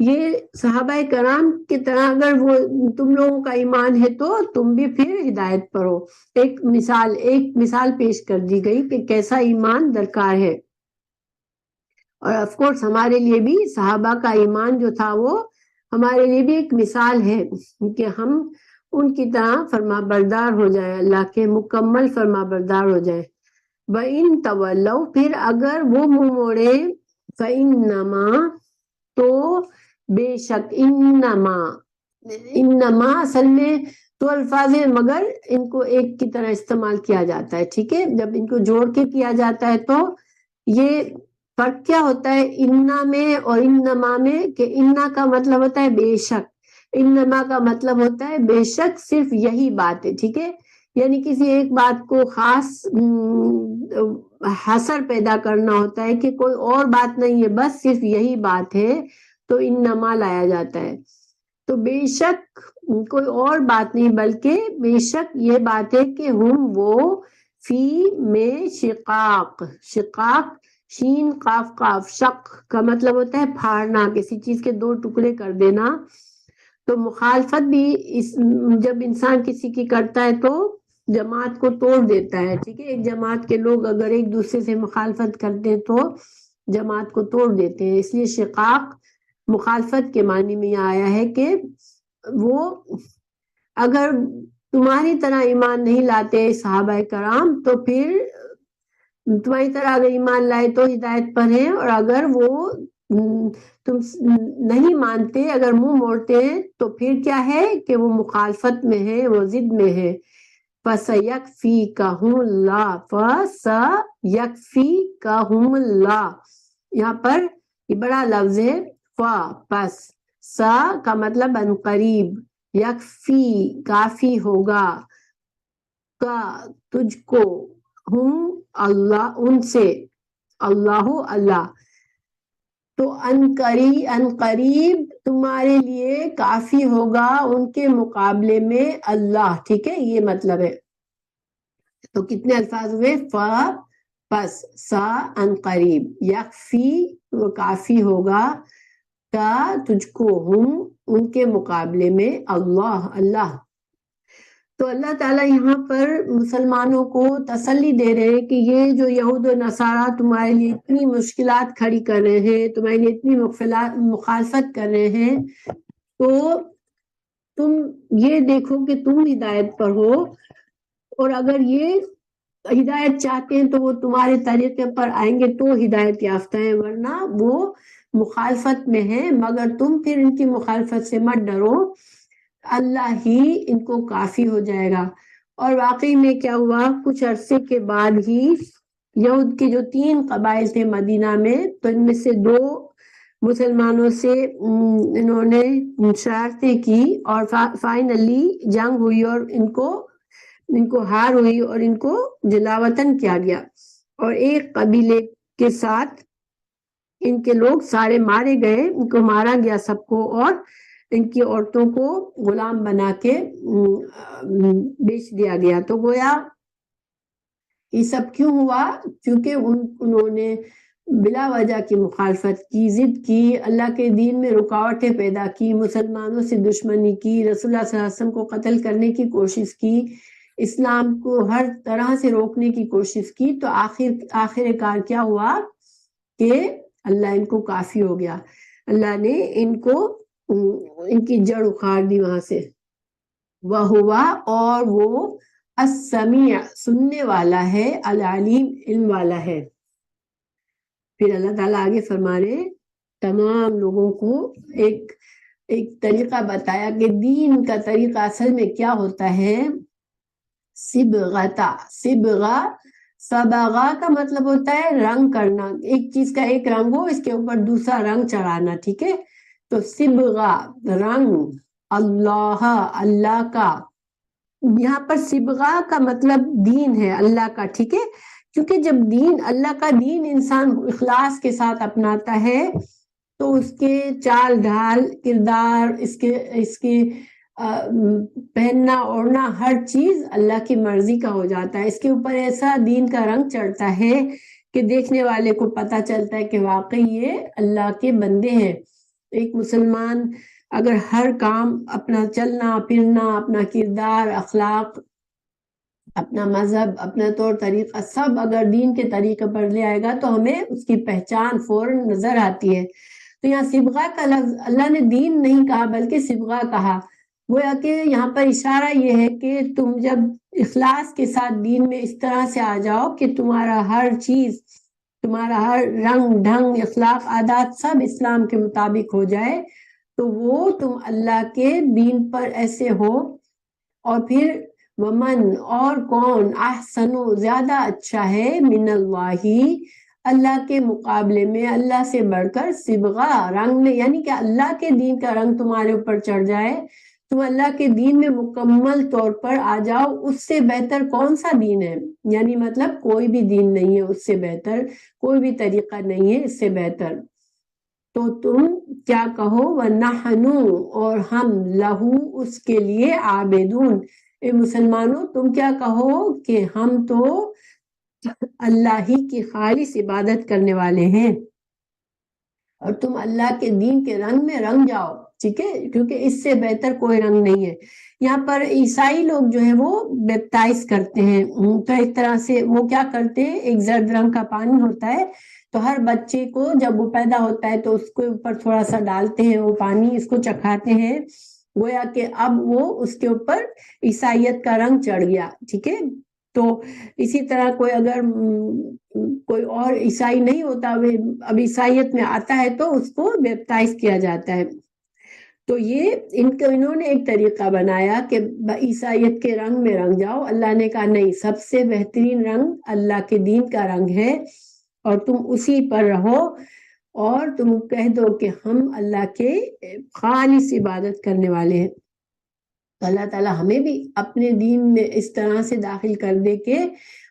یہ صحابہ کرام کی طرح اگر وہ تم لوگوں کا ایمان ہے تو تم بھی پھر ہدایت پر ہو. ایک مثال پیش کر دی گئی کہ کیسا ایمان درکار ہے. اور آف کورس ہمارے لیے بھی صحابہ کا ایمان جو تھا وہ ہمارے لیے بھی ایک مثال ہے کہ ہم ان کی طرح فرما بردار ہو جائیں، اللہ کے مکمل فرما بردار ہو جائیں. وَإِن تَوَلَّوْا، پھر اگر وہ منہ موڑے، فَإِنَّمَا، تو بے شک، انما اصل میں تو الفاظ ہیں مگر ان کو ایک کی طرح استعمال کیا جاتا ہے. ٹھیک ہے، جب ان کو جوڑ کے کیا جاتا ہے تو یہ فرق کیا ہوتا ہے انا میں اور انما میں، کہ انا کا مطلب ہوتا ہے بے شک، انما کا مطلب ہوتا ہے بے شک صرف یہی بات ہے، ٹھیک ہے، یعنی کسی ایک بات کو خاص حصر پیدا کرنا ہوتا ہے کہ کوئی اور بات نہیں ہے، بس صرف یہی بات ہے، تو انما لایا جاتا ہے۔ تو بے شک کوئی اور بات نہیں بلکہ بے شک یہ بات ہے کہ ہم وہ فی میں شقاق، شقاق شین قاف قاف، شق کا مطلب ہوتا ہے پھاڑنا، کسی چیز کے دو ٹکڑے کر دینا۔ تو مخالفت بھی جب انسان کسی کی کرتا ہے تو جماعت کو توڑ دیتا ہے، ٹھیک ہے، ایک جماعت کے لوگ اگر ایک دوسرے سے مخالفت کرتے ہیں تو جماعت کو توڑ دیتے ہیں، اس لیے شقاق مخالفت کے معنی میں یہ آیا ہے کہ وہ اگر تمہاری طرح ایمان نہیں لاتے صحابہ کرام تو پھر تمہاری طرح اگر ایمان لائے تو ہدایت پر ہیں، اور اگر وہ تم نہیں مانتے، اگر منہ موڑتے ہیں تو پھر کیا ہے کہ وہ مخالفت میں ہے، وہ ضد میں ہے۔ فَسَيَكْفِيكَهُمُ اللَّهُ، فَسَيَكْفِيكَهُمُ اللَّهُ، یہاں پر یہ بڑا لفظ ہے، پس سا کا مطلب ان قریب، یکفی کافی ہوگا، کا تجھ کو، ہم اللہ ان سے، اللہ اللہ، تو ان قریب تمہارے لیے کافی ہوگا ان کے مقابلے میں اللہ، ٹھیک ہے، یہ مطلب ہے۔ تو کتنے الفاظ ہوئے؟ پس سا ان قریب، یکفی وہ کافی ہوگا، کا تجھ کو، ہم ان کے مقابلے میں اللہ اللہ۔ تو اللہ تعالیٰ یہاں پر مسلمانوں کو تسلی دے رہے ہیں کہ یہ جو یہود و نصارہ تمہارے لیے اتنی مشکلات کھڑی کر رہے ہیں، تمہارے لیے اتنی مخالفت کر رہے ہیں، تو تم یہ دیکھو کہ تم ہدایت پر ہو، اور اگر یہ ہدایت چاہتے ہیں تو وہ تمہارے طریقے پر آئیں گے تو ہدایت یافتہ ہیں، ورنہ وہ مخالفت میں ہیں، مگر تم پھر ان کی مخالفت سے مت ڈرو، اللہ ہی ان کو کافی ہو جائے گا۔ اور واقعی میں کیا ہوا، کچھ عرصے کے بعد ہی یہود کے جو 3 قبائل تھے مدینہ میں، تو ان میں سے 2 مسلمانوں سے انہوں نے شرارتیں کی، اور فائنلی جنگ ہوئی اور ان کو ہار ہوئی اور ان کو جلاوطن کیا گیا، اور ایک قبیلے کے ساتھ ان کے لوگ سارے مارے گئے، ان کو مارا گیا سب کو، اور ان کی عورتوں کو غلام بنا کے بیچ دیا گیا۔ تو گویا یہ سب کیوں ہوا؟ کیونکہ انہوں نے بلا وجہ کی مخالفت کی، ضد کی، اللہ کے دین میں رکاوٹیں پیدا کی، مسلمانوں سے دشمنی کی، رسول اللہ صلی اللہ علیہ وسلم کو قتل کرنے کی کوشش کی، اسلام کو ہر طرح سے روکنے کی کوشش کی، تو آخر کار کیا ہوا کہ اللہ ان کو کافی ہو گیا، اللہ نے ان کی جڑ اکھاڑ دی وہاں سے۔ وہ ہوا، اور وہ السمیع سننے والا ہے، العلیم علم والا ہے۔ پھر اللہ تعالیٰ آگے فرما رہے تمام لوگوں کو ایک طریقہ بتایا کہ دین کا طریقہ اصل میں کیا ہوتا ہے، صبغہ کا مطلب ہوتا ہے رنگ کرنا، ایک چیز کا ایک رنگ ہو، اس کے اوپر دوسرا رنگ چڑھانا، ٹھیک ہے، تو صبغہ رنگ، اللہ کا، یہاں پر صبغہ کا مطلب دین ہے اللہ کا، ٹھیک ہے، کیونکہ جب دین اللہ کا دین انسان اخلاص کے ساتھ اپناتا ہے تو اس کے چال ڈھال، کردار، اس کے پہننا اوڑھنا، ہر چیز اللہ کی مرضی کا ہو جاتا ہے، اس کے اوپر ایسا دین کا رنگ چڑھتا ہے کہ دیکھنے والے کو پتہ چلتا ہے کہ واقعی یہ اللہ کے بندے ہیں۔ ایک مسلمان اگر ہر کام، اپنا چلنا پھرنا، اپنا کردار، اخلاق، اپنا مذہب، اپنا طور طریقہ، سب اگر دین کے طریقے پر لے آئے گا تو ہمیں اس کی پہچان فوراً نظر آتی ہے۔ تو یہاں صبغہ کا لفظ اللہ نے دین نہیں کہا بلکہ صبغہ کہا، گویا کہ یہاں پر اشارہ یہ ہے کہ تم جب اخلاص کے ساتھ دین میں اس طرح سے آ جاؤ کہ تمہارا ہر چیز، تمہارا ہر رنگ ڈھنگ، اخلاق، عادات سب اسلام کے مطابق ہو جائے، تو وہ تم اللہ کے دین پر ایسے ہو۔ اور پھر ومن، اور کون، احسن زیادہ اچھا ہے، من اللہ اللہ کے مقابلے میں اللہ سے بڑھ کر صبغہ رنگ میں، یعنی کہ اللہ کے دین کا رنگ تمہارے اوپر چڑھ جائے، تم اللہ کے دین میں مکمل طور پر آ جاؤ، اس سے بہتر کون سا دین ہے؟ یعنی مطلب کوئی بھی دین نہیں ہے اس سے بہتر، کوئی بھی طریقہ نہیں ہے اس سے بہتر۔ تو تم کیا کہو، وَنَحْنُ اور ہم، لہو اس کے لیے، عابدون، اے مسلمانوں تم کیا کہو کہ ہم تو اللہ ہی کی خالص عبادت کرنے والے ہیں، اور تم اللہ کے دین کے رنگ میں رنگ جاؤ، ٹھیک ہے، کیونکہ اس سے بہتر کوئی رنگ نہیں ہے۔ یہاں پر عیسائی لوگ جو ہے وہ بیپتائز کرتے ہیں، تو ایک طرح سے وہ کیا کرتے ہیں، ایک زرد رنگ کا پانی ہوتا ہے، تو ہر بچے کو جب وہ پیدا ہوتا ہے تو اس کے اوپر تھوڑا سا ڈالتے ہیں وہ پانی، اس کو چکھاتے ہیں، گویا کہ اب وہ اس کے اوپر عیسائیت کا رنگ چڑھ گیا، ٹھیک ہے۔ تو اسی طرح کوئی اگر کوئی اور عیسائی نہیں ہوتا، اب عیسائیت میں آتا ہے تو اس کو بیپتائز کیا جاتا ہے۔ تو یہ انہوں نے ایک طریقہ بنایا کہ عیسائیت کے رنگ میں رنگ جاؤ، اللہ نے کہا نہیں، سب سے بہترین رنگ اللہ کے دین کا رنگ ہے، اور تم اسی پر رہو، اور تم کہہ دو کہ ہم اللہ کے خالص عبادت کرنے والے ہیں۔ تو اللہ تعالیٰ ہمیں بھی اپنے دین میں اس طرح سے داخل کر دے کہ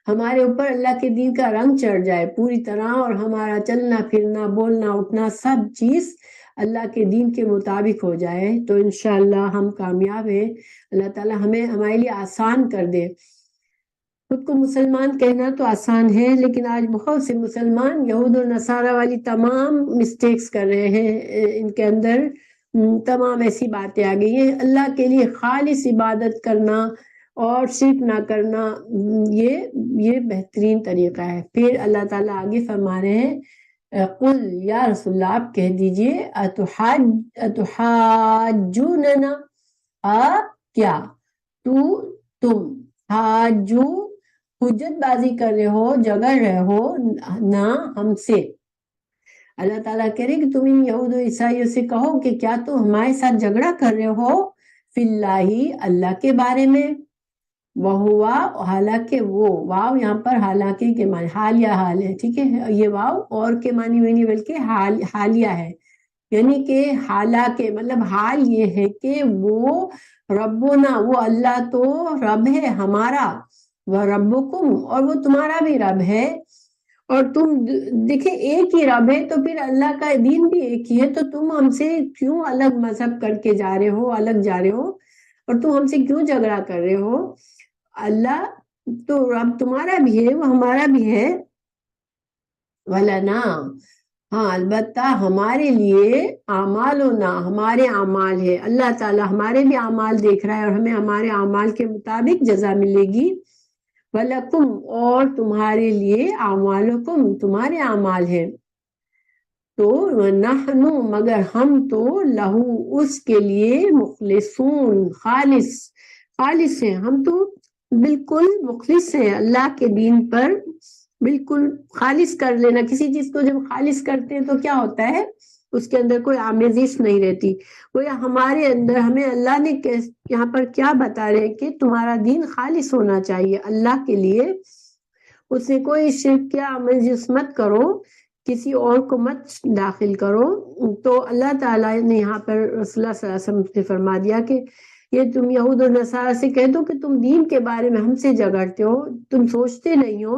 ہمارے اوپر اللہ کے دین کا رنگ چڑھ جائے پوری طرح، اور ہمارا چلنا پھرنا بولنا اٹھنا سب چیز اللہ کے دین کے مطابق ہو جائے، تو انشاءاللہ ہم کامیاب ہیں۔ اللہ تعالیٰ ہمیں ہمارے لیے آسان کر دے۔ خود کو مسلمان کہنا تو آسان ہے، لیکن آج بہت سے مسلمان یہود و نصارہ والی تمام مسٹیکس کر رہے ہیں، ان کے اندر تمام ایسی باتیں آ گئی ہیں۔ اللہ کے لیے خالص عبادت کرنا اور شرک نہ کرنا، یہ بہترین طریقہ ہے۔ پھر اللہ تعالیٰ آگے فرما رہے ہیں، قل یا رسول اللہ آپ کہہ دیجئے، اتحاجوننا، کیا تم حاجو حجت بازی کر رہے ہو، جگڑ رہے ہو نہ ہم سے۔ اللہ تعالیٰ کہہ رہے کہ تم ان یہود و عیسائیوں سے کہو کہ کیا تم ہمارے ساتھ جھگڑا کر رہے ہو فی اللہ، اللہ کے بارے میں، وہوا، حالانکہ وہ، واو یہاں پر حالانکہ کے معنی حالیہ حال ہے، ٹھیک ہے، یہ واو اور کے معنی میں نہیں بلکہ حالیہ ہے، یعنی کہ حالانکہ مطلب حال یہ ہے کہ وہ ربنا، وہ اللہ تو رب ہے ہمارا، وہ ربکم، اور وہ تمہارا بھی رب ہے، اور تم دیکھیں ایک ہی رب ہے، تو پھر اللہ کا دین بھی ایک ہی ہے، تو تم ہم سے کیوں الگ مذہب کر کے جا رہے ہو، الگ جا رہے ہو، اور تم ہم سے کیوں جھگڑا کر رہے ہو؟ اللہ تو رب تمہارا بھی ہے، وہ ہمارا بھی ہے، وَلَنَا، ہاں البتہ ہمارے لیے، اعمالنا، ہمارے اعمال ہے، اللہ تعالیٰ ہمارے بھی اعمال دیکھ رہا ہے، اور ہمیں ہمارے اعمال کے مطابق جزا ملے گی، وَلَكُمْ، اور تمہارے لیے، اعمالکم، تمہارے اعمال ہے، تو نحن، مگر ہم تو لہو، اس کے لیے، مخلصون، خالص ہیں، ہم تو بالکل مخلص ہیں اللہ کے دین پر، بالکل خالص کر لینا، کسی چیز کو جب خالص کرتے ہیں تو کیا ہوتا ہے، اس کے اندر کوئی آمیزش نہیں رہتی، وہ ہمارے اندر، ہمیں اللہ نے یہاں پر کیا بتا رہے کہ تمہارا دین خالص ہونا چاہیے اللہ کے لیے، اس سے کوئی شرک یا آمیزش مت کرو، کسی اور کو مت داخل کرو۔ تو اللہ تعالیٰ نے یہاں پر رسول اللہ صلی اللہ علیہ وسلم سے فرما دیا کہ یہ تم یہود و نصارہ سے کہہ دو کہ تم دین کے بارے میں ہم سے جھگڑتے ہو، تم سوچتے نہیں ہو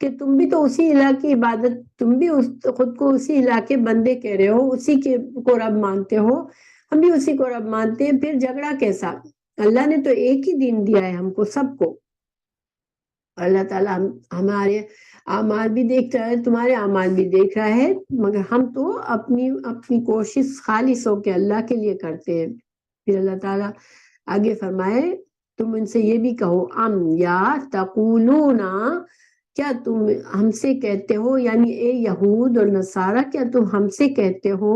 کہ تم بھی تو اسی الہ کی عبادت، تم بھی خود کو اسی الہ کے بندے کہہ رہے ہو، اسی کے کو رب مانتے ہو، ہم بھی اسی کو رب مانتے ہیں، پھر جھگڑا کیسا؟ اللہ نے تو ایک ہی دین دیا ہے ہم کو، سب کو۔ اللہ تعالیٰ ہمارے اعمال بھی دیکھ رہا ہے، تمہارے اعمال بھی دیکھ رہا ہے، مگر ہم تو اپنی کوشش خالص ہو کے اللہ کے لیے کرتے ہیں۔ پھر اللہ تعالیٰ آگے فرمائے، تم ان سے یہ بھی کہو، یا تقولون، کیا تم ہم سے کہتے ہو، یعنی اے یہود اور نصارہ، کیا تم ہم سے کہتے ہو،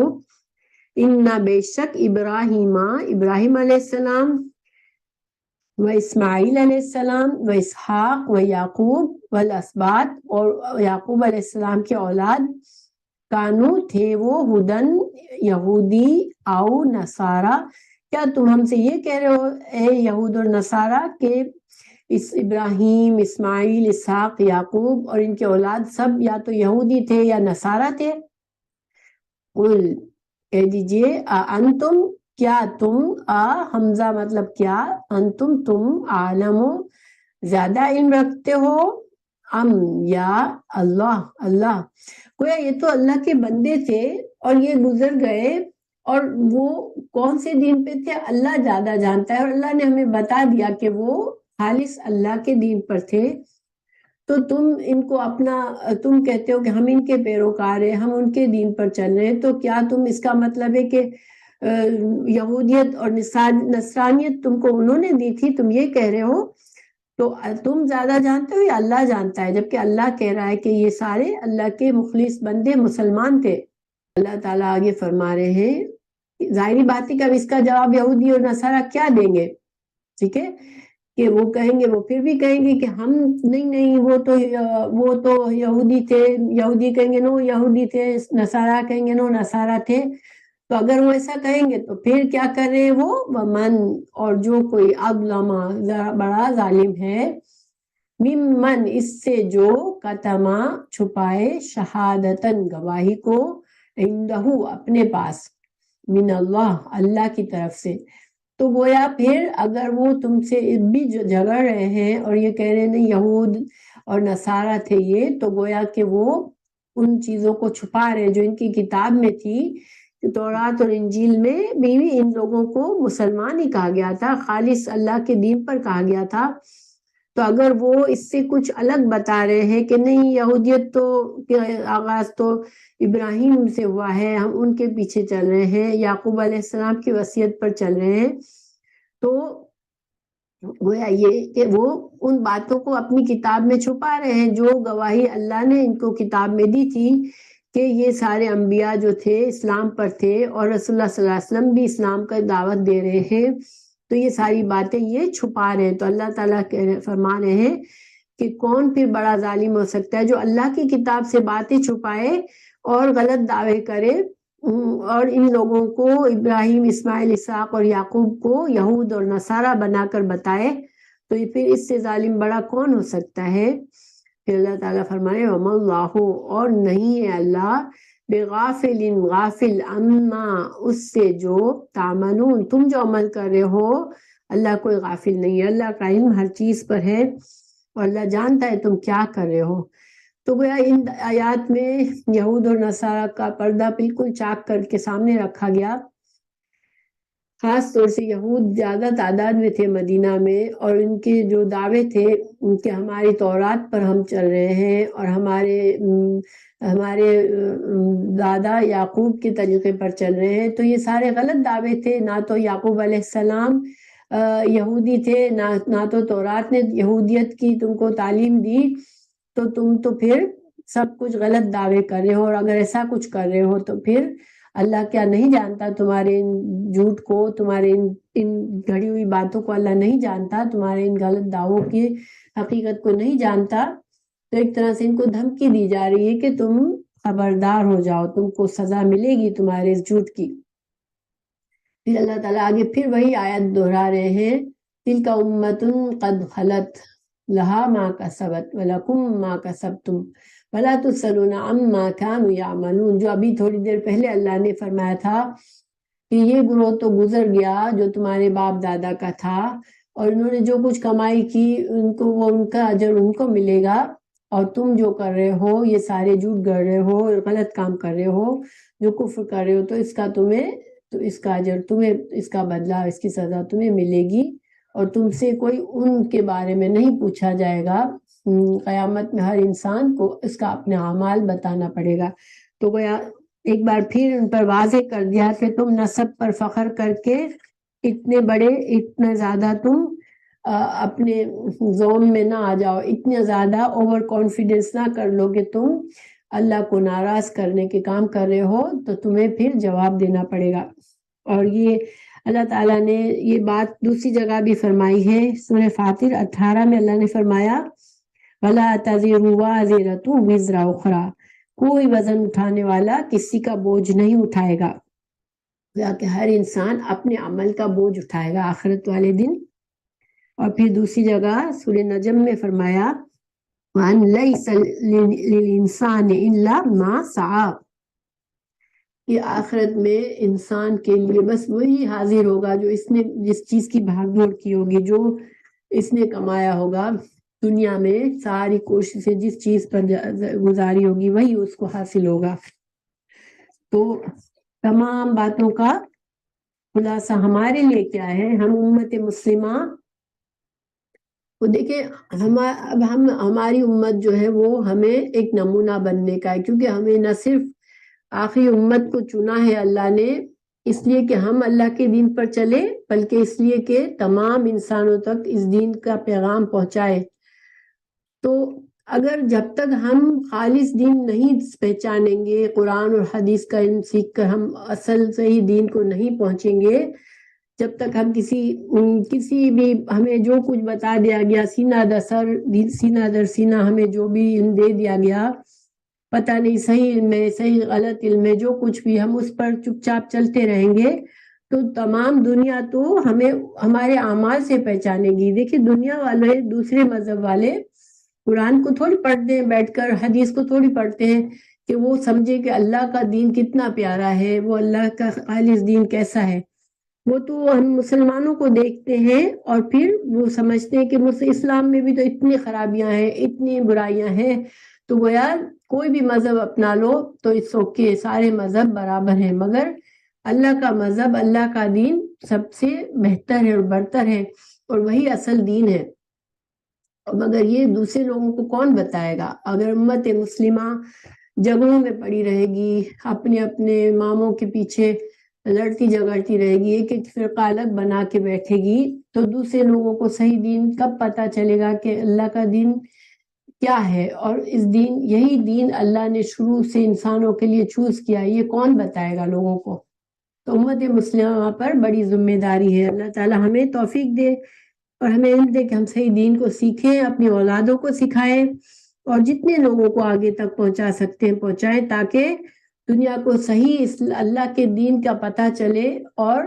ان بے شک ابراہیم علیہ السلام، و اسماعیل علیہ السلام، و اسحاق، و یعقوب، والاسباط، اور یعقوب علیہ السلام کے اولاد، کانو، تھے وہ، ہدن، یہودی، او نصارہ، کیا تم ہم سے یہ کہہ رہے ہو اے یہود اور نصارہ کہ اس ابراہیم، اسماعیل، اسحاق، یعقوب اور ان کے اولاد سب یا تو یہودی تھے یا نصارہ تھے؟ قل کہہ دیجئے انتم کیا تم، حمزہ مطلب کیا، انتم تم، عالمو زیادہ علم رکھتے ہو، ام یا اللہ اللہ، گویا یہ تو اللہ کے بندے تھے اور یہ گزر گئے، اور وہ کون سے دین پہ تھے اللہ زیادہ جانتا ہے، اور اللہ نے ہمیں بتا دیا کہ وہ خالص اللہ کے دین پر تھے، تو تم ان کو اپنا، تم کہتے ہو کہ ہم ان کے پیروکار ہیں، ہم ان کے دین پر چل رہے ہیں، تو کیا تم اس کا مطلب ہے کہ یہودیت اور نصرانیت تم کو انہوں نے دی تھی، تم یہ کہہ رہے ہو؟ تو تم زیادہ جانتے ہو یا اللہ جانتا ہے؟ جبکہ اللہ کہہ رہا ہے کہ یہ سارے اللہ کے مخلص بندے مسلمان تھے۔ اللہ تعالیٰ آگے فرما رہے ہیں، ظاہری بات ہے کہ اب اس کا جواب یہودی اور نصارہ کیا دیں گے؟ ٹھیک ہے، کہ وہ کہیں گے، وہ پھر بھی کہیں گے کہ ہم نہیں وہ تو یہودی تھے، یہودی کہیں گے نو یہودی تھے، نصارہ کہیں گے نو نصارہ تھے۔ تو اگر وہ ایسا کہیں گے تو پھر کیا کر رہے ہیں وہ، ومن اور جو کوئی اظلم بڑا ظالم ہے، ممن اس سے جو کتما چھپائے، شہادتن گواہی کو، عندہ اپنے پاس، من اللہ اللہ کی طرف سے۔ تو گویا پھر اگر وہ تم سے بھی جھگڑ رہے ہیں اور یہ کہہ رہے ہیں نہیں یہود اور نصارہ تھے یہ، تو گویا کہ وہ ان چیزوں کو چھپا رہے جو ان کی کتاب میں تھی، تورات اور انجیل میں بھی ان لوگوں کو مسلمان ہی کہا گیا تھا، خالص اللہ کے دین پر کہا گیا تھا۔ تو اگر وہ اس سے کچھ الگ بتا رہے ہیں کہ نہیں یہودیت تو آغاز تو ابراہیم سے ہوا ہے، ہم ان کے پیچھے چل رہے ہیں، یعقوب علیہ السلام کی وصیت پر چل رہے ہیں، تو گویا یہ کہ وہ ان باتوں کو اپنی کتاب میں چھپا رہے ہیں جو گواہی اللہ نے ان کو کتاب میں دی تھی کہ یہ سارے انبیاء جو تھے اسلام پر تھے، اور رسول اللہ صلی اللہ علیہ وسلم بھی اسلام کا دعوت دے رہے ہیں، تو یہ ساری باتیں یہ چھپا رہے ہیں۔ تو اللہ تعالیٰ فرما رہے ہیں کہ کون پھر بڑا ظالم ہو سکتا ہے جو اللہ کی کتاب سے باتیں چھپائے اور غلط دعوے کرے، اور ان لوگوں کو ابراہیم، اسماعیل، اسحاق اور یعقوب کو یہود اور نصارہ بنا کر بتائے، تو یہ پھر اس سے ظالم بڑا کون ہو سکتا ہے؟ پھر اللہ تعالیٰ فرمائے وَمَا اللَّهُ اور نہیں ہے اللہ بغافل غافل عما اس سے جو تعملون تم جو عمل کر رہے ہو، اللہ کوئی غافل نہیں ہے، اللہ کا علم ہر چیز پر ہے اور اللہ جانتا ہے تم کیا کر رہے ہو۔ تو گویا ان آیات میں یہود اور نصارہ کا پردہ بالکل چاک کر کے سامنے رکھا گیا، خاص طور سے یہود زیادہ تعداد میں تھے مدینہ میں، اور ان کے جو دعوے تھے ان کے ہماری تورات پر ہم چل رہے ہیں اور ہمارے دادا یعقوب کے طریقے پر چل رہے ہیں، تو یہ سارے غلط دعوے تھے۔ نہ تو یعقوب علیہ السلام یہودی تھے، نہ تو تورات نے یہودیت کی تم کو تعلیم دی، تو تم تو پھر سب کچھ غلط دعوے کر رہے ہو، اور اگر ایسا کچھ کر رہے ہو تو پھر اللہ کیا نہیں جانتا تمہارے ان جھوٹ کو، تمہارے ان گھڑی ہوئی باتوں کو اللہ نہیں جانتا، تمہارے ان غلط دعووں کی حقیقت کو نہیں جانتا؟ تو ایک طرح سے ان کو دھمکی دی جا رہی ہے کہ تم خبردار ہو جاؤ، تم کو سزا ملے گی تمہارے اس جھوٹ کی۔ پھر اللہ تعالیٰ آگے پھر وہی آیت دہرا رہے ہیں، تلک امۃ قد خلت لہا ما کسبت ولکم ما کسبتم ولا تسألون عما كانوا يعملون، جو ابھی تھوڑی دیر پہلے اللہ نے فرمایا تھا کہ یہ گروہ تو گزر گیا جو تمہارے باپ دادا کا تھا، اور انہوں نے جو کچھ کمائی کی ان کو وہ ان کا اجر ان کو ملے گا، اور تم جو کر رہے ہو یہ سارے جھوٹ گڑھ رہے ہو، غلط کام کر رہے ہو، جو کفر کر رہے ہو، تو اس کا اجر تمہیں، اس کا بدلہ، اس کی سزا تمہیں ملے گی، اور تم سے کوئی ان کے بارے میں نہیں پوچھا جائے گا۔ قیامت میں ہر انسان کو اس کا اپنے اعمال بتانا پڑے گا۔ تو گویا ایک بار پھر ان پر واضح کر دیا کہ تم نسب پر فخر کر کے اتنے بڑے، اتنا زیادہ تم اپنے زوم میں نہ آ جاؤ، اتنے زیادہ اوور کانفیڈنس نہ کر لو کہ تم اللہ کو ناراض کرنے کے کام کر رہے ہو، تو تمہیں پھر جواب دینا پڑے گا۔ اور یہ اللہ تعالیٰ نے یہ بات دوسری جگہ بھی فرمائی ہے، سورہ فاطر 18 میں اللہ نے فرمایا وَلَا تَزِرُ وَازِرَةٌ وِزْرَ أُخْرَىٰ، کوئی وزن اٹھانے والا کسی کا بوجھ نہیں اٹھائے گا، کہ ہر انسان اپنے عمل کا بوجھ اٹھائے گا آخرت والے دن۔ اور پھر دوسری جگہ سورہ نجم میں فرمایا وَأَن لَيْسَ لِلْإِنسَانِ إِلَّا مَا سَعَى، کہ آخرت میں انسان کے لیے بس وہی حاضر ہوگا جو اس نے جس چیز کی بھاگ دوڑ کی ہوگی، جو اس نے کمایا ہوگا دنیا میں، ساری کوششیں جس چیز پر گزاری ہوگی وہی اس کو حاصل ہوگا۔ تو تمام باتوں کا خلاصہ ہمارے لیے کیا ہے؟ ہم امت مسلمہ وہ دیکھیں، اب ہماری امت جو ہے وہ ہمیں ایک نمونہ بننے کا ہے، کیونکہ ہمیں نہ صرف آخری امت کو چنا ہے اللہ نے اس لیے کہ ہم اللہ کے دین پر چلے، بلکہ اس لیے کہ تمام انسانوں تک اس دین کا پیغام پہنچائے۔ تو اگر جب تک ہم خالص دین نہیں پہچانیں گے، قرآن اور حدیث کا علم سیکھ کر ہم اصل صحیح دین کو نہیں پہنچیں گے، جب تک ہم کسی بھی ہمیں جو کچھ بتا دیا گیا سینہ در سینہ ہمیں جو بھی علم دے دیا گیا، پتہ نہیں صحیح علم ہے صحیح غلط علم ہے، جو کچھ بھی ہم اس پر چپ چاپ چلتے رہیں گے تو تمام دنیا تو ہمیں ہمارے اعمال سے پہچانے گی۔ دیکھیے دنیا والے، دوسرے مذہب والے قرآن کو تھوڑی پڑھتے ہیں بیٹھ کر، حدیث کو تھوڑی پڑھتے ہیں کہ وہ سمجھے کہ اللہ کا دین کتنا پیارا ہے، وہ اللہ کا خالص دین کیسا ہے۔ وہ تو ہم مسلمانوں کو دیکھتے ہیں اور پھر وہ سمجھتے ہیں کہ اسلام میں بھی تو اتنی خرابیاں ہیں، اتنی برائیاں ہیں، تو وہ یار کوئی بھی مذہب اپنا لو تو اس اوکے، سارے مذہب برابر ہیں، مگر اللہ کا مذہب، اللہ کا دین سب سے بہتر ہے اور برتر ہے، اور وہی اصل دین ہے۔ مگر یہ دوسرے لوگوں کو کون بتائے گا؟ اگر امت مسلمہ جگہوں میں پڑی رہے گی، اپنے اپنے اماموں کے پیچھے لڑتی جھگڑتی رہے گی، ایک ایک فرقہ الگ بنا کے بیٹھے گی، تو دوسرے لوگوں کو صحیح دین کب پتہ چلے گا کہ اللہ کا دین کیا ہے؟ اور یہی دین اللہ نے شروع سے انسانوں کے لیے چوز کیا، یہ کون بتائے گا لوگوں کو؟ تو امت مسلمہ پر بڑی ذمہ داری ہے۔ اللہ تعالی ہمیں توفیق دے اور ہمیں علم دے کہ ہم صحیح دین کو سیکھیں، اپنی اولادوں کو سکھائیں، اور جتنے لوگوں کو آگے تک پہنچا سکتے ہیں پہنچائیں، تاکہ دنیا کو صحیح اللہ کے دین کا پتہ چلے، اور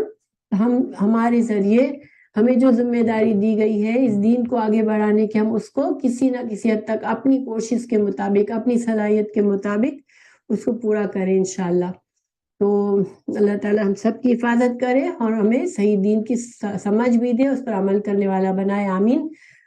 ہمارے ذریعے ہمیں جو ذمہ داری دی گئی ہے اس دین کو آگے بڑھانے کی، ہم اس کو کسی نہ کسی حد تک اپنی کوشش کے مطابق، اپنی صلاحیت کے مطابق اس کو پورا کریں انشاءاللہ۔ تو اللہ تعالی ہم سب کی حفاظت کرے اور ہمیں صحیح دین کی سمجھ بھی دے، اس پر عمل کرنے والا بنائے، آمین۔